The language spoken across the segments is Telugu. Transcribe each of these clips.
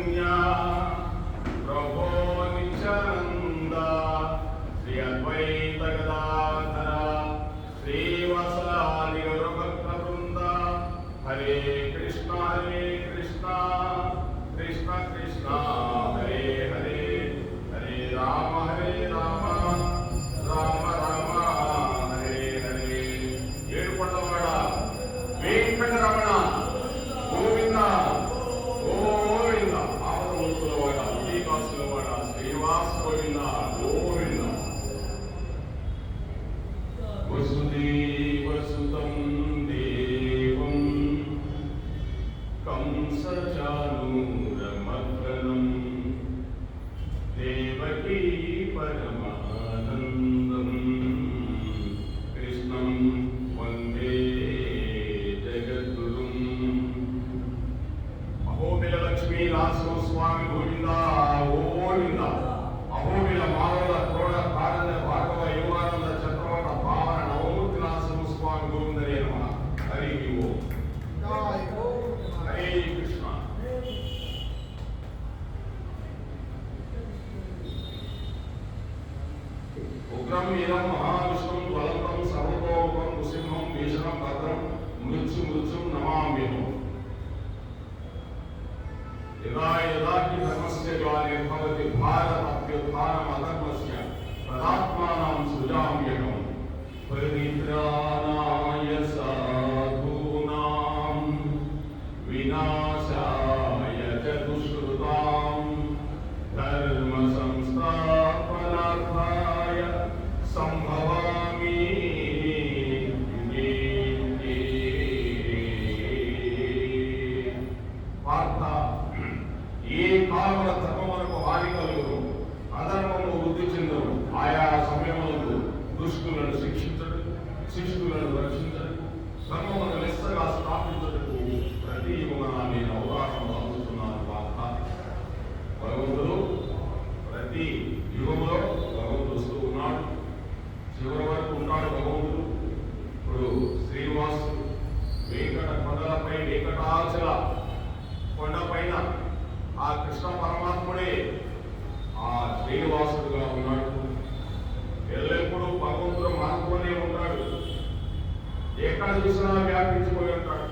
कारुण्य प्रभो नित्यानंद श्री अद्वैत गदाधर श्रीवत्सादि गौरभक्तवृंद हरे कृष्ण कृष्ण कृष्ण हरे हरे हरे राम राम राम हरे हरे ఏడుకొండవాడ వెంకటరమణ గోవింద గోవింద ఆపదముక్కులవాడ శ్రీనివాసులవాడ శ్రీనివాస గోవింద గోవింద వసుదేవసుతం దేవం కంసచానూరమర్దనం దేవకీ పరమానందం కృష్ణం వందే జగద్గురుం అహోబిల లక్ష్మీ నరసింహస్వామి గోవింద గోవింద అహోబిల మానవ క్రోడ కారణ భాగవ యువానంద చక్రవర్త భావన నవమూర్తి నరసింహస్వామి గోవిందరే నమః హరి ఓం హరే కృష్ణ ఉగ్రం వీరం మహావిష్ణుం జ్వలంతం సర్వతోముఖం నృసింహం భీషణం భద్రం మృత్యుం నమామ్యహం యదా యదా హి ధర్మస్య గ్లానిర్భవతి భారతభ్యుత్థానమధర్మస్య తదాత్మానం సృజామ్యహం పరిత్రాణాయ సాధూనాం వినాశాయ చ దుష్కృతాం ధర్మ సంస్థాపనార్థాయ సంభవామి పార్థ ఏ కాలముల ధర్మమునకు హాని కలుగును అధర్మము వృద్ధి చెందును ఆయా సమయములకు దుష్టులను శిక్షితులను రక్షించడు ధర్మమును లెస్సగా స్థాపించటకు ప్రతి యుగమున నేను అవకాశం అందుతున్నాను పార్థ భగవంతుడు ప్రతి యుగంలో భగవంతుడు వస్తూ ఉన్నాడు చివరి వరకు ఉన్నాడు భగవంతుడు ఇప్పుడు శ్రీనివాసుడు వెంకట కొండలపై వెంకటాచల కొండపైన ఆ కృష్ణ పరమాత్ముడే ఆ శ్రీనివాసుడుగా ఉన్నాడు ఎల్లప్పుడూ భగవంతుడు మనతోనే ఉంటాడు ఎక్కడ చూసినా వ్యాపించిపోయి ఉంటాడు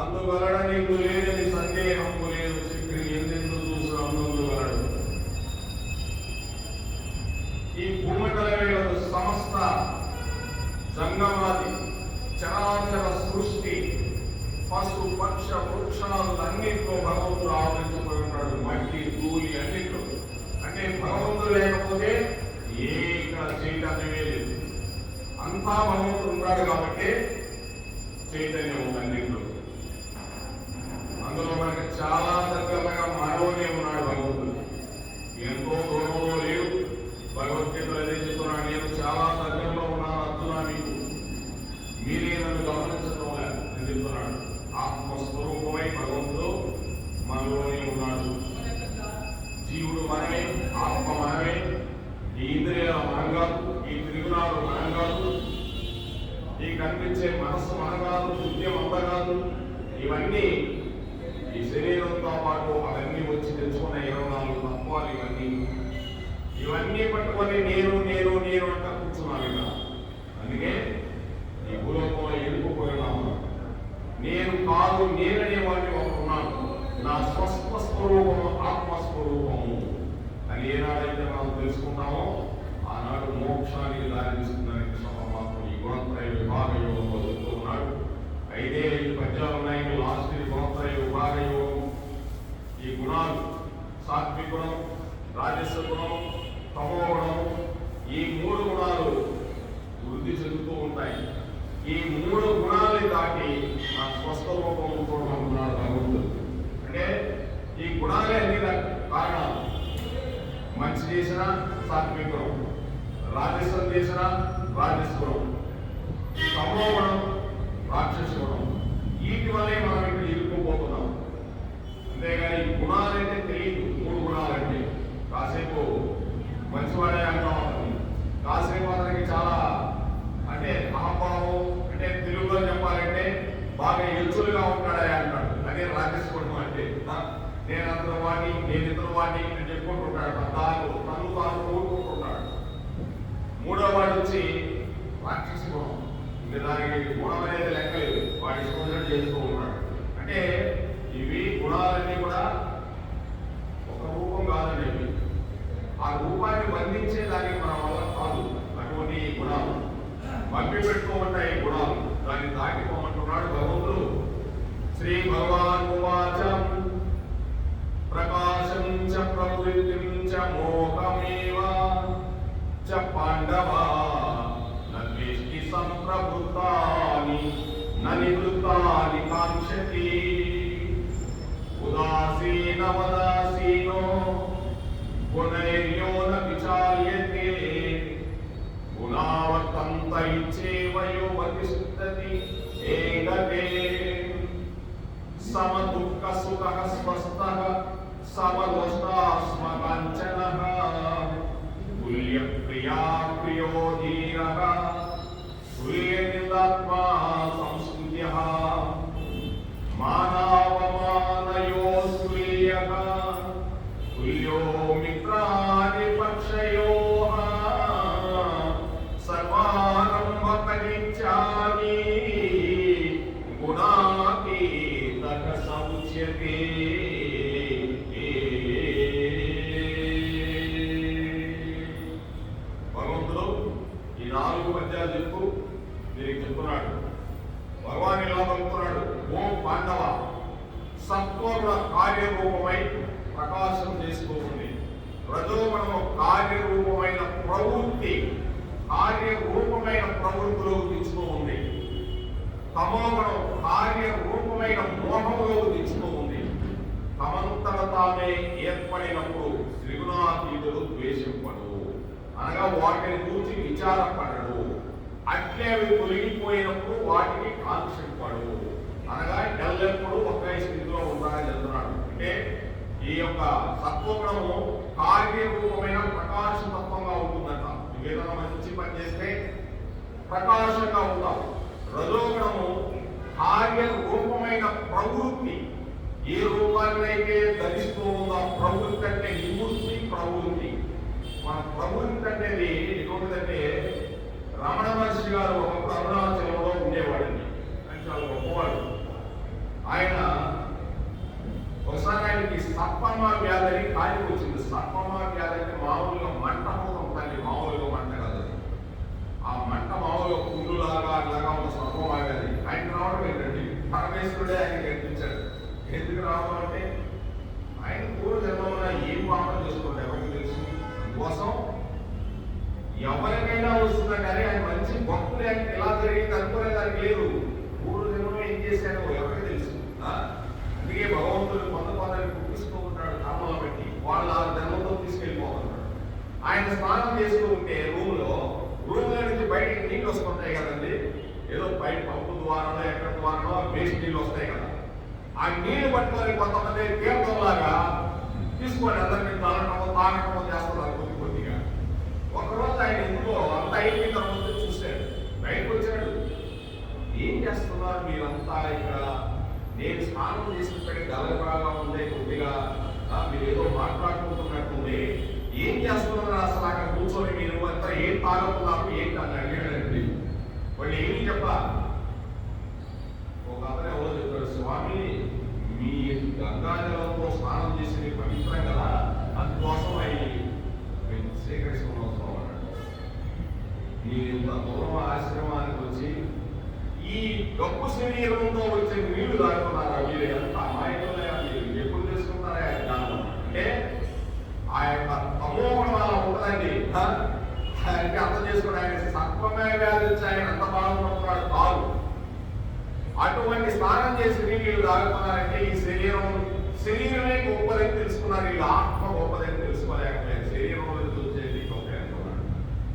అందువలన నీకు లేదని సందేహము లేదు చక్రి ఎందెందు చూసిన అందువలడు ఈ భూమండలంలో సమస్త జంగమాది చరాచర సృష్టి పశు పక్ష వృక్షాలన్నింటిలో భగవంతుడు ఆవరించిపోయి ఉంటాడు మట్టి ధూళి అన్నింటిలో అంటే భగవంతుడు లేకపోతే ఏక చైతన్యమే లేదు అంతా భగవంతుడు ఉంటాడు కాబట్టి చైతన్యం ఉంది అన్నింటిలో అందులో మనకి చాలా దగ్గరగా మనలోనే ఉన్నాడు భగవంతుడు ఎంతో దూరంలో లేడు భగవద్గీతలో అదే చెప్తున్నాడు నేను చాలా దగ్గరలో ఉన్నాను అర్జునా మీకు మీరే నన్ను గమనించడం లేదు అని చెప్తున్నాడు ఆత్మస్వరూపమై భగవంతుడు మనలోనే ఉన్నాడు జీవుడు మనమే ఆత్మ మనమే ఈ ఇంద్రియాల మనం కాదు ఈ త్రిగుణాలు మనం కాదు ఈ కనిపించే మనస్సు మన కాదు బుద్ధి అంత కాదు ఇవన్నీ ఈ శరీరంతో పాటు అవన్నీ వచ్చి తెచ్చుకున్న 24 తత్వాలు ఇవన్నీ పట్టుకొని నేను నేను నేను అంట కూర్చున్నాను ఇక్కడ అందుకే ఈ భూలోకంలో ఎదుర్కోపోయినాము నేను కాదు నేననే వాడిని ఒకరున్నాను నా స్వస్థ స్వరూపము ఆత్మస్వరూపము అని ఏనాడైతే మనం తెలుసుకుంటామో ఆనాడు మోక్షానికి దారి తీస్తుందని కృష్ణ పరమాత్మ ఈ గుణత్రయ విభాగ యోగంలో చెప్తూ ఉన్నాడు 5 పద్యాలు ఉన్నాయి లాస్ట్ గుణత్రయ విభాగ యోగం ఈ గుణాలు సాత్విక గుణం రాజస గుణం తమో గుణం ఈ 3 గుణాలు వృద్ధి చెందుతూ ఉంటాయి ఈ 3 గుణాలని దాటి నా స్వస్థ రూపం చూడమనుకున్నాడు భగవంతుడు అంటే ఈ గుణాలే అన్ని కారణాలు మంచి చేసిన సాత్విక గుణం రాజసం చేసిన రాజస గుణం తమో గుణం రాక్షస గుణం వీటి వల్లే మనం ఇక్కడ ఇరుక్కుపోతున్నాం అంతేగాని ఈ గుణాలంటే తెలియదు 3 గుణాలంటే కాసేపు మంచివాడే అంటాం కాసేపు అతనికి చాలా అంటే అహంభావం అంటే తెలుగులో చెప్పాలంటే బాగా ఎచ్చులుగా ఉంటాడా అంటాడు అదే రాజేష్ కుటుంబం అంటే నేను అతను వాడిని, నేను ఇతను వాడిని అని చెప్పుకుంటుంటాడు. తను తాను కోరుకుంటుంటాడు. మూడో వాడు వచ్చి రాక్షస గుణం. ఇంకా దానికి గుణం అనేది లెక్కలేదు, వాడి ఇష్టం చేస్తూ ఉంటాడు. అంటే ఇవి గుణాలన్నీ కూడా ఒక రూపం కాదండి. ఆ రూపాన్ని బంధించే దానికి మన వల్ల కాదు. అటువంటి గుణాలు మభ్య పెట్టుకో ఉంటాయి గుణాలు, దాన్ని దాటిపోమంటున్నాడు భగవంతుడు. శ్రీ భగవాన్ ఉవాచం ప్రకాశం చ ప్రవృత్తిం చ మోహమేవ చ పాండవా నద్వేష్టి సంప్రవృత్తాని న నివృత్తాని కాంక్షతి ఉదాసీనవదాసీనో గుణైర్యో న విచాల్యతే గుణావతంత ఇచ్చేవయో వతిష్టతి ఏకతే సమదుఃఖ సుఖః స్వస్థః సమదోష్టాస్మకాంచనః తుల్యప్రియా ప్రియో ధీరః తుల్యనిందాత్మా సంస్తుత్యః మానవమానయో తుల్యః తుల్యో మిత్రాది పక్షయోః సర్వారంభ పరిత్యాగి గుణాతీతః సముచ్యతే. భగవంతుడు ఈ 4 పద్యాలు చెప్తూ దీనికి చెప్తున్నాడు. భగవాన్ ఇలా పలుకుతున్నాడు, ఓ పాండవ, సత్వగుణ కార్యరూపమై ప్రకాశం చేస్తూ ఉంది. రజోగుణము కార్యరూపమైన ప్రవృత్తిలో దించుతూ ఉంది. తమోగుణం కార్యరూపమైన మోహంలో దించుతూ ఉంది. తమంతట తామే ఏర్పడినప్పుడు త్రిగుణాతీతుడు ద్వేషింపడు, అనగా వాటిని చూసి విచారపడడు. అట్లే అవి తొలగిపోయినప్పుడు వాటికి కాంక్షింపడు, అనగా ఎల్లప్పుడూ ఒకే స్థితిలో ఉంటాడని చెప్తున్నాడు. అంటే ఈ యొక్క సత్వగుణము కార్యరూపమైన ప్రకాశతత్వంగా ఉంటుందట. ఏదైనా మంచి పని చేస్తే ప్రకాశంగా ఉంటాం. రజోగుణము కార్యరూపమైన ప్రవృత్తి, ఏ రూపాన్నైతే ధరిస్తూ ఉందో ప్రవృత్తి అంటే నివృత్తి ప్రవృత్తి. మన ప్రవృత్తి అనేది ఎటువంటిదంటే, రమణ మహర్షి గారు ఒక అరుణాచలంలో ఉండేవాడండి. ఆయన చాలా గొప్పవాడు. ఆయన ఒకసారి ఆయనకి సర్పమ్మ వ్యాధి అని కాలికి వచ్చింది. సర్పమ్మ వ్యాధి అంటే మామూలుగా మంట ఉంటుంది, మామూలుగా మంట కాదు. ఆ మంట మామూలుగా పుండులాగా అట్లాగా ఉన్న సర్పమ్మ వ్యాధి. ఆయన రావడం ఏంటండి, పరమేశ్వరుడే ఆయన కనిపించాడు. ఎందుకు రావడం అంటే ఆయన పూర్వజన్మలో ఏం పాపం చేసుకోండి ఎవరికి తెలుసు. అందుకోసం ఎవరికైనా వస్తుందా కానీ ఆయన మంచి భక్తులు ఎలా జరిగింది అనుకునేదానికి లేదు. పూర్వజన్మలో ఏం చేశాడో ఎవరికి తెలుసు. అందుకే భగవంతుడు కొంతమందిని పుట్టిస్తూ ఉంటాడు కర్మలు పెట్టి, వాళ్ళు ఆ జన్మతో తీసుకెళ్ళిపోతున్నాడు. ఆయన స్నానం చేస్తూ ఉంటే రూమ్లో నుంచి బయటికి నీళ్ళు వస్తుంటాయి కదండి. ఏదో బయట పంపు ద్వారానో ఎక్కడ ద్వారానో వేస్ట్ నీళ్ళు వస్తాయి కదా. ఆ నీళ్లు పట్టుకొని కొంతమంది తీర్థంలాగా తీసుకొని అందరినీ తాగటమో చేస్తున్నారు కొద్దిగా. ఒకరోజు ఆయన ఇంట్లో అంతా అయిపోయిన తర్వాత చూశాడు, బయటకు వచ్చాడు. ఏం చేస్తున్నారు మీరంతా ఇక్కడ? నేను స్నానం చేసినప్పటికీ గలగబాగా ఉంది, కొద్దిగా మీరు ఏదో మాట్లాడుకుంటున్నట్టుంది. ఏం చేస్తున్నారు అసలు అక్కడ కూర్చొని మీరు అంతా ఏం తాగుతున్నారు ఏంటి అని అడిగాడండి. వాళ్ళు ఏమి చెప్పా, ఒక అతను ఎవరో చెప్పాడు, స్వామి మీ గంగాజలంతో స్నానం చేసి పవిత్రం కదా, అందుకోసం అవి మేము స్వీకరిస్తున్నాం స్వామి. మీరు ఇంత దూరం ఆశ్రమానికి వచ్చి ఈ గొప్ప శరీరంతో వచ్చే నీళ్లు తాగుతున్నారా? మీరు ఎంత అమాయకులే, మీరు ఎప్పుడు తెలుసుకుంటారా జ్ఞానం? అంటే ఆ యొక్క తమోగుణం అలా ఉంటుందండి. ఆయనకి అర్థం చేసుకుని ఆయన సర్పమే వ్యాధి వచ్చి ఆయన అంత బాగుపడుతున్నాడు కాదు. అటువంటి స్నానం చేసి నీళ్ళు తాగుతున్నారంటే ఈ శరీరమే గొప్పదని తెలుసుకున్నారు. వీళ్ళు ఆత్మ గొప్పదని తెలుసుకోలేకపోయారు. శరీరంలో చూసేది గొప్ప అనుకున్నాడు.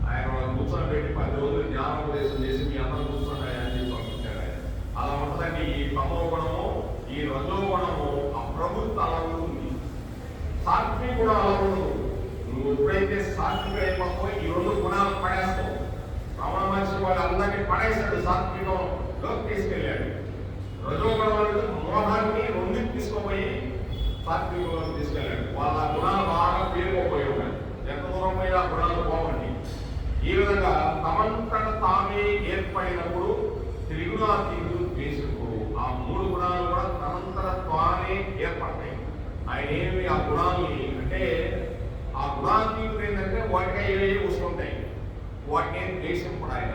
ఆయన కూర్చొని పెట్టి 10 రోజులు జ్ఞానోపదేశం చేసి మీ అందరూ కూర్చొని అని చెప్పి పంపించాడు ఆయన. అలా ఉంటుందండి ఈ తమోగుణము, ఈ రజోగుణము. ఆ ప్రవృత్తి అలా ఉంటుంది. సాత్విక కూడా అలా ఉండదు. నువ్వు ఎప్పుడైతే సాత్విక అయిపోయి ఈ 2 గుణాలు పడేస్తావు. రమణ మహర్షి వాళ్ళు అందరినీ పడేశాడు, సాత్వికంలోకి తీసుకెళ్ళాడు. రజోగుణం అనేది మోహాన్ని 2 తీసుకుపోయి సాత్వికులను తీసుకెళ్ళాడు. వాళ్ళ గుణాలు బాగా పేరుకోపోయి ఉన్నాయి. ఎంత దూరం పోయినా గుణాలు పోవండి. ఈ విధంగా తమంతట తామే ఏర్పడినప్పుడు త్రిగుణాతీతుడు ద్వేషింపుడు. ఆ మూడు గుణాలు కూడా తమంతట తానే ఏర్పడతాయి. ఆయన ఏమి ఆ గుణాలని అంటే ఆ గుణాతీతుడు ఏంటంటే వాటికి ఏవి వస్తుంటాయి, వాటిని ద్వేషింపడు ఆయన.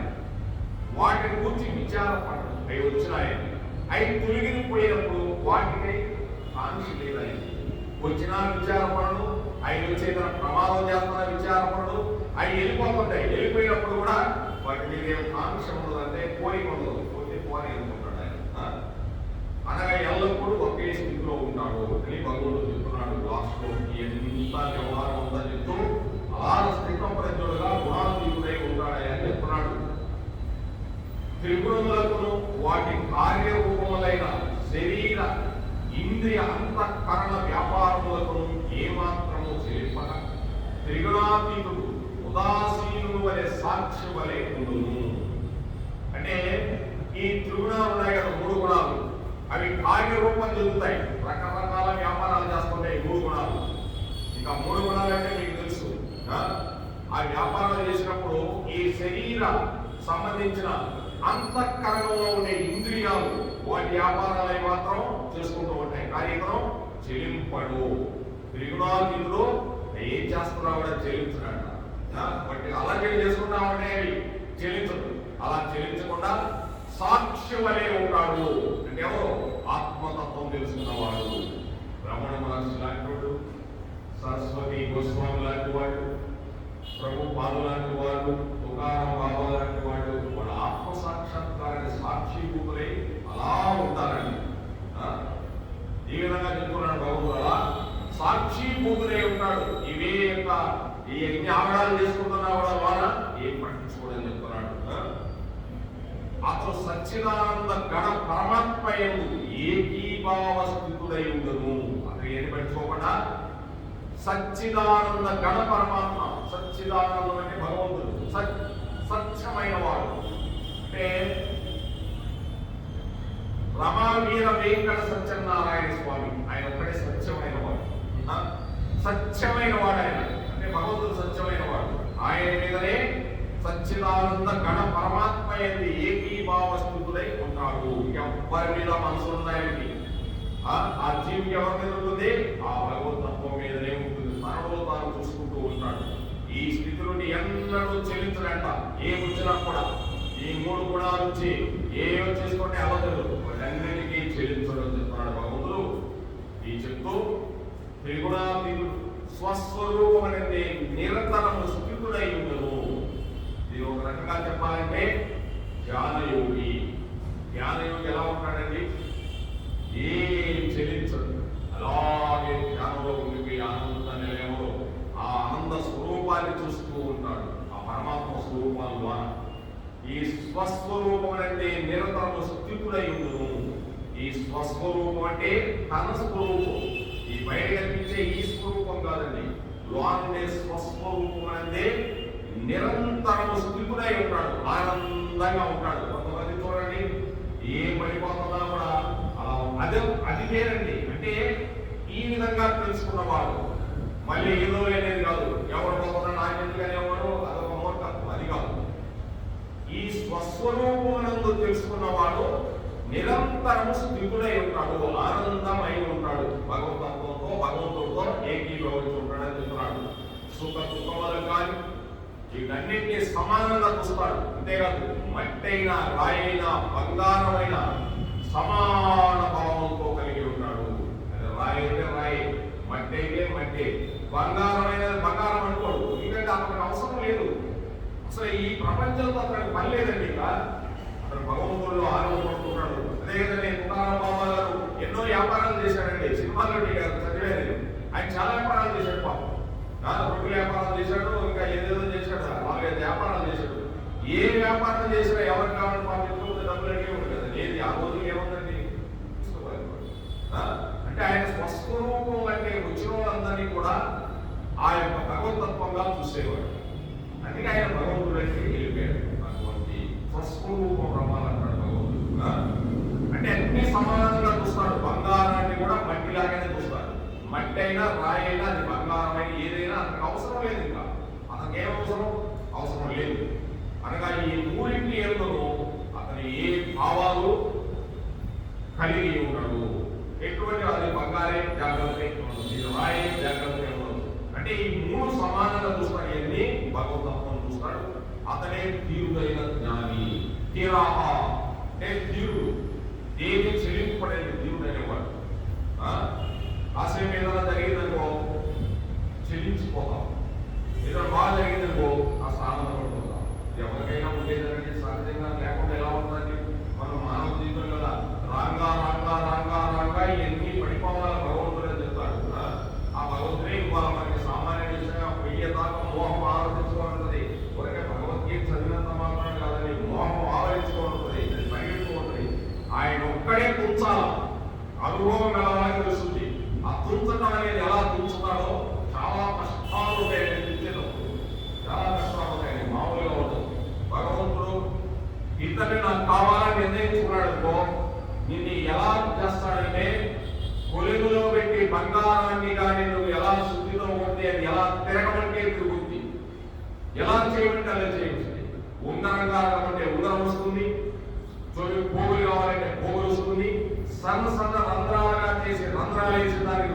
వాటిని గురించి విచారపడడు. అవి వచ్చినాయి, అవి తొలగిపోయినప్పుడు వాటికై కాంక్ష లేదు. ఆయన వచ్చినా విచారపడడు, ఆయన వచ్చేదైనా ప్రమాదం చేస్తున్నా విచారపడడు. అవి వెళ్ళిపోతుంటాయి, వెళ్ళిపోయినప్పుడు కూడా వాటి మీద ఏం కాంక్ష ఉండదు, అంటే కోరిక ఉండదు. పోతే పోని అనుకుంటాడు ఆయన. అనగా ఎల్లప్పుడూ ఒకే స్థితిలో ఉంటాడు అని భగవంతుడు చెప్తున్నాడు. లాస్ట్లో ఎంత వ్యవహారం ఉందని చెప్తూ అలా స్థితప్రజ్ఞుడుగా గుణాతీతుడై ఉంటాడని అని చెప్తున్నాడు. త్రిగుణములకు వాటి కార్యరూపములైన శరీర ఇంద్రియ అంతఃకరణ వ్యాపారములకు ఏమాత్రము చెల్లింపక త్రిగుణాతీతుడు ఉదాసీనుడు వలె సాక్షి వలె ఉండును. అంటే ఈ త్రిగుణాలు ఉన్నాయి కదా, మూడు గుణాలు, అవి కార్యరూపం చెందుతాయి. రకరకాల వ్యాపారాలు చేస్తుంటాయి మూడు గుణాలు. ఇంకా మూడు గుణాలు అంటే మీకు తెలుసు. ఆ వ్యాపారాలు చేసినప్పుడు ఈ శరీర సంబంధించిన అంతఃకరణలో ఉండే ఇంద్రియాలు వాటి వ్యాపారాలు మాత్రం చేసుకుంటూ ఉంటాయి. కార్యక్రమం చెల్లింపడు. త్రిగుణాతీతుడు ఏం చేస్తున్నావు కూడా చెల్లించడంట. వాటి అలాగే చేసుకుంటామంటే అవి చెల్లించదు. అలా చెల్లించకుండా సాక్ష్యం వలె ఉంటాడు. అంటే ఎవరు? ఆత్మతత్వం తెలుసుకున్నవాడు. రమణ మహర్షి లాంటి వాడు, సరస్వతి గోస్వామి లాంటి వాడు, ప్రభుపాదు లాంటి వాడు, తుకారాం బాబా లాంటి వాడు, వాళ్ళ ఆత్మ సాక్షాత్కారాన్ని సాక్షిభూతులై అలా ఉంటారండి. ఈ విధంగా చెప్తున్నాడు భగవంతుడు. అలా సాక్షిభూతులై ఉంటాడు. ఇవే యొక్క ఈ ఎన్ని ఆవడాలు చేసుకుంటున్నా కూడా వాళ్ళ ఏం పట్టించుకోవడం చెప్తున్నాడు. అతను సచ్చిదానంద గణ పరమాత్మ యందు ఏకీభావ స్థితుడై ఉండను. అతను ఏది పట్టించుకోకుండా సచ్చిదానంద గణ పరమాత్మ. సచ్చిదానందం అంటే భగవంతుడు సత్యమైన వాడు. అంటే రమావీర వెంకట సత్యనారాయణ స్వామి ఆయన ఒక్కడే సత్యమైన వాడు. సత్యమైన వాడు ఆయన అంటే భగవంతుడు సత్యమైన వాడు. ఆయన మీదనే సచ్చిదానంద గణ పరమాత్మ యందు ఏకీభావ స్థితుడై ఉంటాడు. ఎవరి మీద మనసులున్నాయండి, ఆ జీవికి ఎవరి మీద ఉంటుంది? ఆ భగవతత్వం మీదనే ఉంటుంది. తనలో తాను చూసుకుంటూ ఉంటాడు. ఈ స్థితి నుండి ఎన్నడూ చెల్లించడంట. ఏం వచ్చినా కూడా ఈ మూడు గుణాల నుంచి ఏమో చేసుకుంటే అవసరం వాటన్నిటికీ చెల్లించడం చెప్తున్నాడు భగవంతుడు. ఈ చెప్తూ త్రిగుణాతీతుడు స్వస్వరూపం అనేది నిరంతరము స్థితుడై ఉండను. ఇది ఒక రకంగా చెప్పాలంటే ధ్యానయోగి. ధ్యానయోగి ఎలా ఉంటాడండి? ఏం చెల్లించడు, అలాగే ధ్యానంలో ఉండిపోయి ఆనంద నిలయంలో ఆ ఆనంద స్వరూపాన్ని చూస్తూ ఉంటాడు. ఆ పరమాత్మ స్వరూపాల ద్వారా ఈ స్వస్వరూపం అంటే నిరంతరము స్థితుడై ఉండును. ఈ స్వస్వరూపం అంటే తన స్వరూపం, ఈ బయట కనిపించే ఈ స్వరూపం కాదండి. లోనే స్వస్వరూపం అంటే నిరంతరము స్థితుడై ఉంటాడు, ఆనందంగా ఉంటాడు. కొంతమంది చూడండి ఏం పడిపోతున్నా కూడా అది వేరండి. అంటే ఈ విధంగా తెలుసుకున్నవాడు మళ్ళీ ఏదో అనేది కాదు. ఎవరు పోతున్నా నాకెందుకనే వాడు అదొక మూర్ఖత్వం, అది కాదు. ఈ స్వస్వరూపమునందు తెలుసుకున్నవాడు నిరంతరము స్థితుడై ఉంటాడు, ఆనందమై ఉంటాడు. భగవతత్వంతో భగవంతుడితో ఏకీభవించి ఉంటాడని చెప్తున్నాడు. సుఖ దుఃఖములు కానీ వీటన్నింటినీ సమానంగా చూస్తాడు. అంతేకాదు మట్టైన రాయైన బంగారమైన సమాన భావంతో కలిగి ఉంటాడు. అది రాయి అయితే రాయి, మట్టి అయితే మట్టి, బంగారమైన బంగారం అనుకోడు. ఎందుకంటే అతనికి అవసరం లేదు. అసలు ఈ ప్రపంచంతో అతనికి పని లేదండి. ఇంకా అతను భగవంతుడు ఆనందపడుతున్నాడు. అదేవిధంగా తుకారాం బాబా గారు ఎన్నో వ్యాపారాలు చేశాడండి. సినిమాలో చదివేది ఆయన చాలా వ్యాపారాలు చేశాడు. పాపం రొట్టెల వ్యాపారాలు చేశాడు, ఇంకా ఏదేదో చేశాడు, 4-5 వ్యాపారాలు చేశాడు. ఏ వ్యాపారం చేసినా ఎవరికి కావాలని పాపం డబ్బులు అడిగే ఉంటుంది కదా. ఏది ఆ రోజు ఏముందండి? అంటే ఆయన స్వస్వరూపం అంటే వచ్చిన వాళ్ళందరినీ కూడా ఆ యొక్క భగవతత్వంగా చూసేవాడు. అందుకే ఆయన భగవంతుడు అంటే వెళ్ళిపోయాడు. అటువంటి స్వస్వరూపం రమ్మాలంటాడు భగవంతుడు. అంటే అన్ని సమానంగా చూస్తాడు. బంగారాన్ని కూడా మట్టిలాగానే చూస్తాడు. మట్టి అయినా రాయి అయినా అది బంగారం అయినా ఏదైనా అతనికి అవసరం లేదు. ఇంకా అతనికి ఏం అవసరం లేదు. అనగా ఈ మూడింటి ఎందుకు అతని ఏ భావాలు కలిగి ఉన్నాడు. ఎటువంటి అది బంగారే జాగ్రత్త ఇది రాయి జాగ్రత్త ఉండదు. అంటే ఈ మూడు సమానంగా చూస్తాడు. ఇవన్నీ భగవతత్వం చూస్తాడు. అతనే తీరుడైన జ్ఞాని. తీరాహ అంటే తీరుడు, దేవి చెల్లింపబడేది తీరుడు అనేవాడు. ఆశయం ఏదైనా జరిగిందనుకో చెల్లించిపోతాం, ఏదైనా బాగా జరిగిందనుకో ఆ సాధన పడిపోతాం. ఎవరికైనా ఉండేదానికి సహజంగా లేకుండా ఎలా ఉంటుంది? మనం మానవ జీవితం కదా, రాంగా రాంగా రాంగా రాంగా ఇవన్నీ పడిపోవాల భగవంతుడే చెప్తాడు. ఆ భగవంతుడే ఇవ్వాలి మనకి. సామాన్య విషయంగా వెయ్యి దాకా మోహం ఆలోచించుకోవాలంటది. ఒకటే భగవద్గీత చదివినంత మాత్రం కాదని మోహం ఆలోచించుకోవాలంటది, పరిగెడుతూ ఉంటుంది. ఆయన ఒక్కడే కూర్చాల, అనుభవం కలవాలని తెలుస్తుంది. ఆ తుంచడం అనేది ఎలా తుంచుతాడో చాలా కష్టాలు ఉంటాయని తుంచేటప్పుడు చాలా కష్టాలు ఉంటాయని మామూలుగా ఉండదు. భగవంతుడు ఇతన్ని నాకు కావాలని నిర్ణయించుకున్నాడు అనుకో, నిన్ను ఎలా చేస్తాడంటే కొలుగులో పెట్టి బంగారాన్ని కానీ నువ్వు ఎలా శుద్ధితో ఉంది అని ఎలా తిరగమంటే తిరుగుద్ది, ఎలా చేయమంటే అలా చేయవస్తుంది. ఉంగరం కావాలంటే ఉంగరం వస్తుంది, పోగులు కావాలంటే పోగులు వస్తుంది, సన్న సన్న రంధ్రాలుగా చేసి రంధ్రాలు వేసి దానికి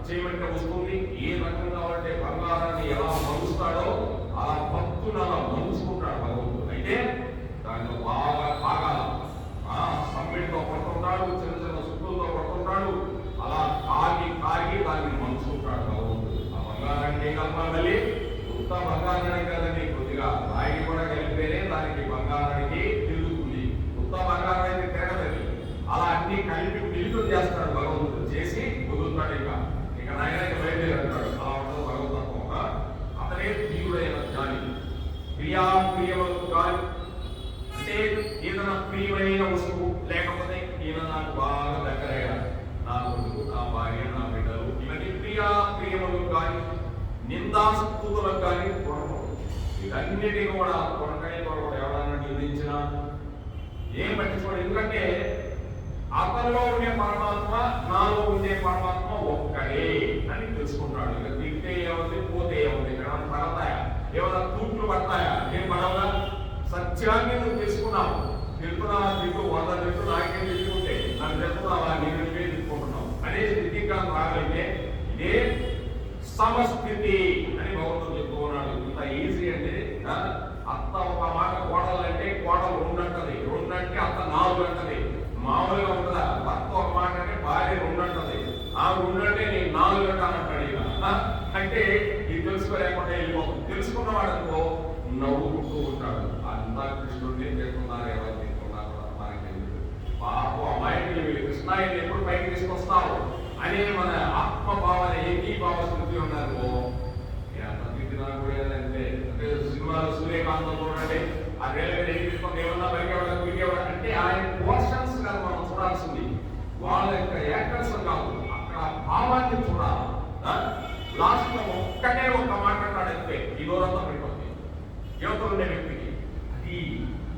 చేయమంటే వస్తుంది. ఏ రకం కావాలంటే బంగారాన్ని ఎలా మలుస్తాడో అలా భక్తులు అలా మలుచుకుంటాడు భగవంతుడు. అయితే దాంట్లో బాగా ఆగాల, సమ్మిడితో పడుతుంటాడు, చిన్న చిన్న సుట్టులతో పడుతుంటాడు. అలా కాగి దాన్ని మలుచుకుంటాడు భగవంతుడు. ఆ బంగారాన్ని కలపాలి, ఉత్త బంగారాన్ని కదండి, కొద్దిగా రాయి కూడా కలిపేనే దానికి బంగారానికి తిరుగుతుంది. ఉత్త బంగారానికి తిరగదండి. అలా అన్ని కలిపి మిళితం చేస్తాడు భగవంతుడు. చేసి వదులుతాడు. ఇక నాయన బయలుదేరంటాడు. అలా ఉండదు భగవతత్వం. అతనే ప్రియుడైన జ్ఞాని. ప్రియాప్రియములకు కాదు అంటే ఏదైనా ప్రియమైన వస్తువు, లేకపోతే ఈయన నాకు బాగా దగ్గరయ్యా, నా కొడుకు, నా భార్య, నా బిడ్డలు, ఇవన్నీ ప్రియాప్రియములకు కానీ నిందాస్తుతులకు కానీ కొనకూడదు. వీటన్నిటికీ కూడా కొనకనే కొనకూడదు. ఎవరన్నా నిందించినా ఏం పట్టించుకోడు. ఎందుకంటే అతనిలో ఉండే పరమాత్మ, నాలో ఉండే పరమాత్మ ఒక్కడే అని తెలుసుకుంటాడు. ఇక తింటే ఏముంది, పోతే ఏముంది, ఇక్కడ పడతాయా, ఏమైనా తూట్లు పడతాయా, ఏం పడవలా? సత్యాన్ని నువ్వు తెలుసుకున్నావు. తింటున్నావా, తింటూ 100 తింటూ నాకేం తిట్టుకుంటే నన్ను చెప్తున్నావా, నేను తిట్టుకుంటున్నావు అనే స్థితికి రాగలిగితే ఇదే సమస్థితి అని భగవంతుడు చెప్తూ ఉన్నాడు. ఇంత ఈజీ అంటే అత్త ఒక మాట కోడలంటే కోడలు 2 అంటది, 2 అంటే అత్త 4 అంటది. మామూలుగా ఉంటుందా? భర్త ఒక మాట అంటే భార్య 2 అంటది, ఆ 2 అంటే నేను 4 అంటానంటాడు. ఇక అంటే ఇది తెలుసుకోలేకుండా వెళ్ళిపోతుంది. తెలుసుకున్నవాడు అనుకో నవ్వుకుంటూ ఉంటాడు. అంతా కృష్ణుడిని చేస్తున్నారు, ఎవరు తీసుకున్నారు మనకి పాపం అమాయకులు వీళ్ళు. కృష్ణాయిని ఎప్పుడు పైకి తీసుకొస్తావు అనే మన ఆత్మభావన ఏకీభావ స్థితి ఉన్నారు. ఎంత తిట్టినా కూడా అంటే సినిమాలో సూర్యకాంతం చూడండి, ఆ రైల్వే తీసుకొని ఏమన్నా బయటవాడు వీడియోవాడు అంటే ఆయన పోర్షన్స్ కాదు మనం చూడాల్సింది, వాళ్ళ యొక్క యాక్టర్స్ కాదు, అక్కడ భావాన్ని చూడాలి. లాస్ట్ లో ఒక్కటే ఒక్క మాట్లాడాడు అంతే, ఈ దూరంతో పడిపోతుంది యువతలు ఉండే వ్యక్తికి. అది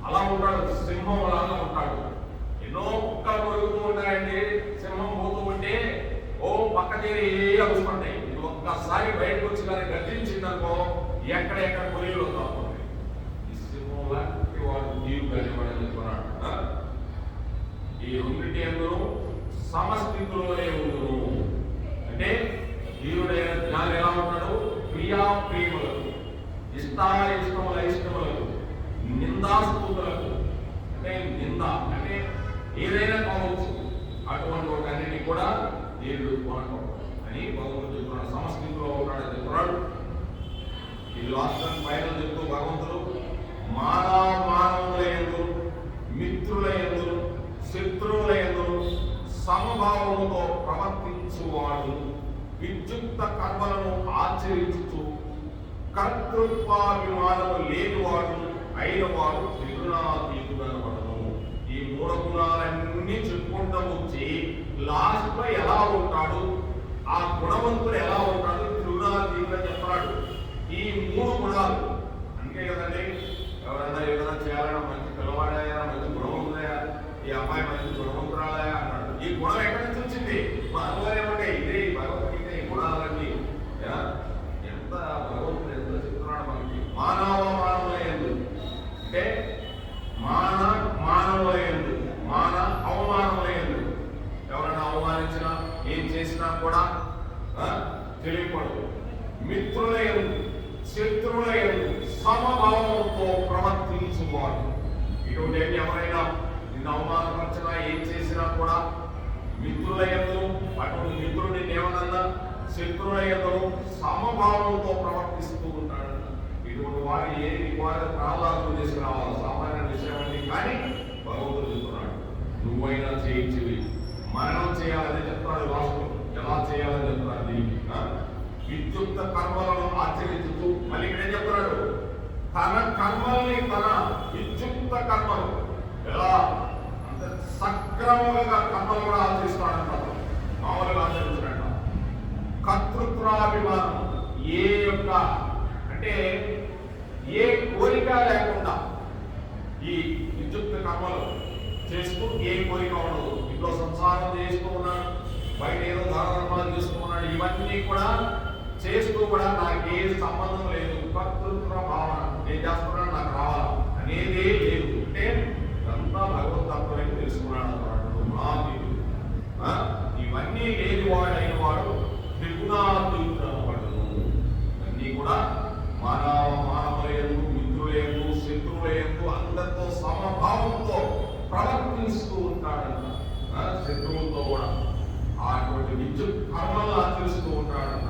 అలా ఉంటాడు, సింహం లాగా ఉంటాడు. ఎన్నో కుక్కలు కొరుగుతూ ఉంటాయండి, సింహం పోతూ ఉంటే ఓ పక్క చేరి అరుచుకుంటాయి. ఇది ఒక్కసారి బయటకు వచ్చి కానీ గర్జించిందనుకో ఎక్కడెక్కడ కొలీలు వస్తాం. ఈ సింహం లాంటి వాడు జీవుడు అనేవాడని చెప్తున్నాడు. ఈ రెండింటి అందరూ సమస్థితిలోనే ఉండును. అంటే జీవుడైన జ్ఞానం ఎలా ఉంటాడు? ప్రియాప్రియములకు, ఇష్టాయిష్టముల ఇష్టములకు, నిందాస్తుతులకు, అంటే నింద అంటే ఏదైనా కావచ్చు, అటువంటి వాటన్నిటినీ కూడా దేవుడు కొనకూడదు అని భగవంతుడు చెప్తున్నాడు. సమస్థితిలో ఉంటాడని చెప్తున్నాడు. ఈ లాస్ట్ ఫైనల్ చెప్తూ భగవంతుడు మానవుల యందు, మిత్రుల యందు, శత్రువుల యందు సమభావముతో ప్రవర్తించువాడు, విద్యుక్త కర్మలను ఆచరించుతూ కర్తృత్వాభిమానము లేనివాడు అయిన వాడు త్రిగుణాతీతుడనబడను. ఈ 3 గుణాలన్నీ చెప్పుకుంటూ వచ్చి లాస్ట్ లో ఎలా ఉంటాడు, ఆ గుణవంతుడు ఎలా ఉంటాడు, త్రిగుణాతీతుడు చెప్తాడు. ఈ 3 గుణాలు అందుకే కదండి, ఎవరన్నా ఏదైనా చేయాలన్నా మంచి పిల్లవాడాయా, మంచి గుణం ఉందాయా, ఈ అమ్మాయి మంచి గుణవంతురాలయా అన్నాడు. ఈ గుణం ఎక్కడి నుంచి వచ్చింది? మన అనుభవం ఏమంటే ఇదే భగవంతుడు తెలియపడదు. మిత్రుల యందు శత్రువుల యందు సమభావంతో ప్రవర్తించువాడు. ఇటువంటి ఎవరైనా నిన్ను అవమానపరిచినా ఏం చేసినా కూడా మిత్రుల యందు అటువంటి మిత్రుడిని దేవనన్నా శత్రువుల యందు సమభావంతో ప్రవర్తిస్తూ ఉంటాడు. ఇటువంటి వారి ప్రాణాలను తీసుకురావాలి సామాన్య విషయం అండి. కానీ భగవంతుడు చెప్తున్నాడు నువ్వైనా చేయించివి మరణం చేయాలని చెప్తాడు. రాష్ట్రం ఎలా చేయాలని చెప్తాడు. దీనికి విద్యుక్త కర్మలను ఆచరించుతూ మళ్ళీ ఇక్కడ ఏం చెప్తున్నాడు? తన కర్మల్ని తన విద్యుక్త కర్మలు ఎలా అంటే సక్రమంగా కర్మలు కూడా ఆచరిస్తాడంటారు. మామూలుగా ఆచరించినట్ట కర్తృత్వాభిమానం ఏ యొక్క అంటే ఏ కోరిక లేకుండా ఈ విద్యుక్త కర్మలు చేస్తూ ఏ కోరిక ఉండదు. ఇంట్లో సంసారం చేస్తూ ఉన్నాడు, బయట ఏదో ధర్మాలు చేస్తూ ఉన్నాడు, ఇవన్నీ కూడా చేస్తూ కూడా నాకే సంబంధం లేదు. కర్తృత్వ భావన నేను చేస్తున్నాను నాకు రావాలి అనేదే లేదు. అంటే అంతా భగవద్దత్వమని తెలుసుకున్నాడు అన్నమాట. మహాతీయుడు ఇవన్నీ లేని వాడైన వాడు త్రిగుణాతీయుడు అన్నవాడు. ఇవన్నీ కూడా మానవులందు మిత్రులందు శత్రువులందు అందరితో సమభావంతో ప్రవర్తిస్తూ ఉంటాడంట. శత్రువులతో కూడా అటువంటి విద్యుత్ కర్మలు ఆచరిస్తూ ఉంటాడంట.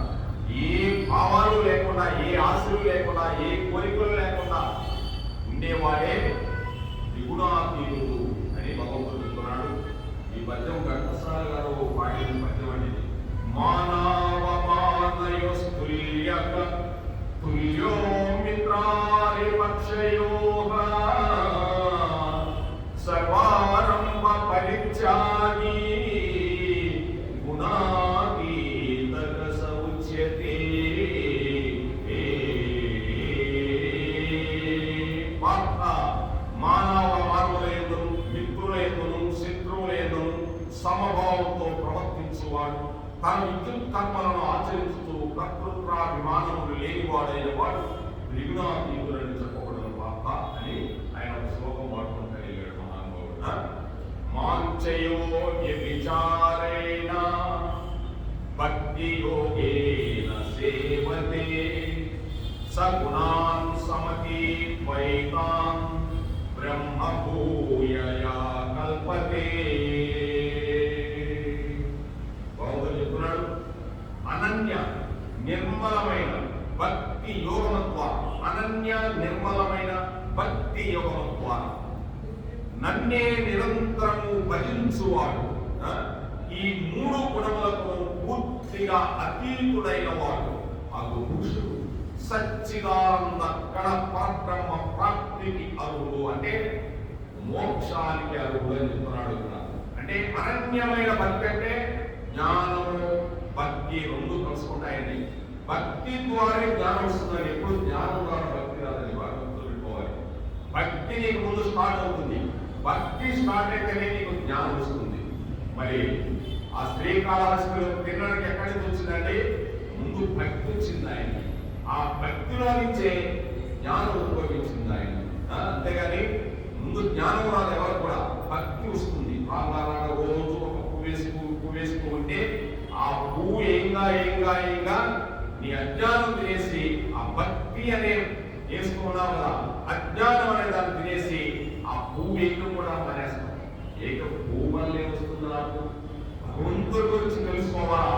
ఏ భావాలు లేకుండా ఏ ఆశలు లేకుండా ఏ కోరికలు లేకుండా ఉండేవాడే త్రిగుణాతీయుడు అని భగవంతుడు చెప్తున్నాడు. ఈ పద్యం ఘంటసాల గారు పాడిన పద్యం అనేది మానవ మానయోస్తుల్యక తుల్యో మిత్రారి పక్షయోః సర్వారంభ పరిత్యాగి గుణాతీతక సౌచ్యతే. మానవ మానవులందు మిత్రులందును శత్రువులందును సమభావంతో ప్రవర్తించువాడు తన విద్యుత్ కర్మలను ఆచరించుతూ కర్తృత్వాభిమానములు లేనివాడైన వాడు త్రిగుణాతీతులని చెప్పబడిన వార్త అని ఆయన ఒక శ్లోకం వాడుకుంటూ వెళ్ళాడు మహానుభావుడు. మాంచయో వ్యభిచారేణ భక్తి యోగేన సేవతే సగుణాన్ సమతీత్వైతాన్ బ్రహ్మ భూయయా కల్పతే. అనన్య నిర్మలమైన భక్తి యోగమత్వాన అనన్య నిర్మలమైన భక్తి యోగమత్వాన నన్నే నిరంతరము భజించువాడు ఈ మూడు గుణములకు పూర్తిగా అతీతుడైన వాడు అగు పురుషుడు సచ్చిదానంద కణ పరబ్రహ్మ ప్రాప్తికి అర్హుడు. అంటే మోక్షానికి అర్హుడు అని చెప్తున్నాడు. అంటే అనన్యమైన భక్తి అంటే జ్ఞానము భక్తి రెండు కలుసుకుంటాయండి. భక్తి ద్వారా జ్ఞానం వస్తుందని, ఎప్పుడు జ్ఞానం ద్వారా భక్తి రాదని బాగా గుర్తుపెట్టుకోవాలి. భక్తి నీకు ముందు స్టార్ట్ అవుతుంది, భక్తి స్టార్ట్ అయితేనే నీకు జ్ఞానం వస్తుంది. మరి ఆ శ్రీకాళహస్తిలో తినడానికి ఎక్కడి నుంచి వచ్చిందండి? ముందు భక్తి వచ్చింది ఆయన. ఆ భక్తిలో నుంచే జ్ఞానం ఉద్భవించింది ఆయన. అంతేగాని ముందు జ్ఞానం రాదు ఎవరు కూడా, భక్తి వస్తుంది. రాగా రోజు ఒక పువ్వు వేసుకు ఉంటే ఆ పువ్వు ఏంగా నీ అజ్ఞానం తినేసి ఆ భక్తి అనే వేసుకున్నావు కదా, అజ్ఞానం అనే దాన్ని తినేసి ఆ పువ్వు ఏకం కూడా మానేస్తాం. ఏక పువ్వు వల్లే వస్తుంది నాకు. భగవంతుడి గురించి తెలుసుకోవాలా?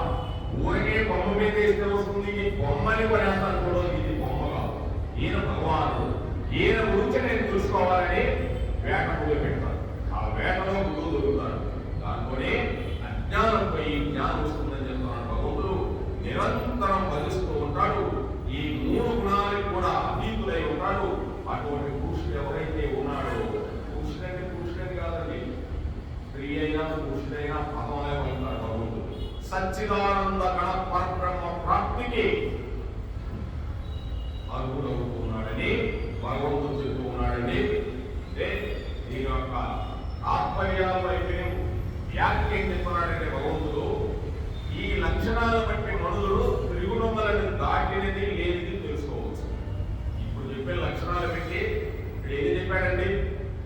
ఊరికే బొమ్మ మీద వేస్తే వస్తుంది, ఈ బొమ్మని పడేస్తాను కూడా. ఇది బొమ్మ కాదు, ఈయన భగవానుడు. ఈయన గురించి నేను తెలుసుకోవాలని వేట పువ్వు పెడతాను. ఆ వేటలో గురువు దొరుకుతాడు. దాంతోనే అజ్ఞానం పోయి జ్ఞానం వస్తుందని చెప్తున్నాడు భగవంతుడు. నిరంతరం భజిస్తూ ఉంటాడు. ఈ మూడు గుణాలకు కూడా అతీతుడై ఉంటాడు. అటువంటి పురుషుడు ఎవరైతే ఉన్నాడో, పురుషుడంటే పురుషుడని కాదండి, స్త్రీ అయినా పురుషుడైనా పదమలే ఉంటాడు భగవంతుడు. సచ్చిదానంద గణ పరబ్రహ్మ ప్రాప్తికి అర్హుడవుతున్నాడని భగవంతుడు చెప్తూ ఉన్నాడండి. దీని యొక్క తాత్పర్యాలు అయితే వ్యాఖ్యం చెప్తున్నాడంటే భగవంతుడు ఈ లక్షణాలను బట్టి మనుషులు త్రిగుణములను దాటినది లేనిది తెలుసుకోవచ్చు. ఇప్పుడు చెప్పే లక్షణాలు పెట్టి ఇప్పుడు ఏది చెప్పాడండి?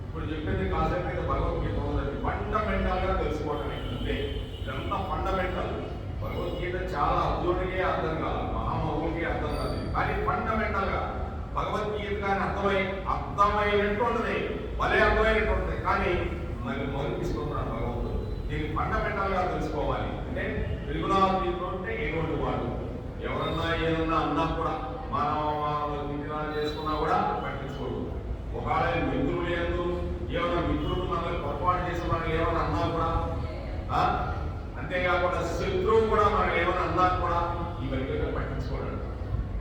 ఇప్పుడు చెప్పింది కాసేపు అయితే భగవద్గీత ఉందండి. ఫండమెంటల్ గా తెలుసుకోవటం అంటే ఇదంతా ఫండమెంటల్. భగవద్గీత చాలా అర్జునుడికే అర్థం కాదు, మహామహుడికి అర్థం కాదు. కానీ ఫండమెంటల్ గా భగవద్గీత కానీ అర్థమైనటువంటిది, భలే అర్థమైనటువంటిది. కానీ మరి మొదలుపిస్తున్నాడు భగవంతుడు. దీన్ని ఫండమెంటల్ గా తెలుసుకోవాలి. అంటే త్రిగుణాతీతుడు అంటే ఎటువంటి వాడు, ఎవరన్నా ఏదన్నా అన్నా కూడా మనం చేసుకున్నా కూడా పట్టించుకోడు. ఒకవేళ మిత్రులు లేదు, ఏమైనా మిత్రుడు మనల్ని పొరపాటు చేసిన మనకి ఏమైనా అన్నా కూడా, అంతేకాకుండా శత్రువు కూడా మనం ఏమైనా అన్నా కూడా ఇవన్నీ పట్టించుకోడు.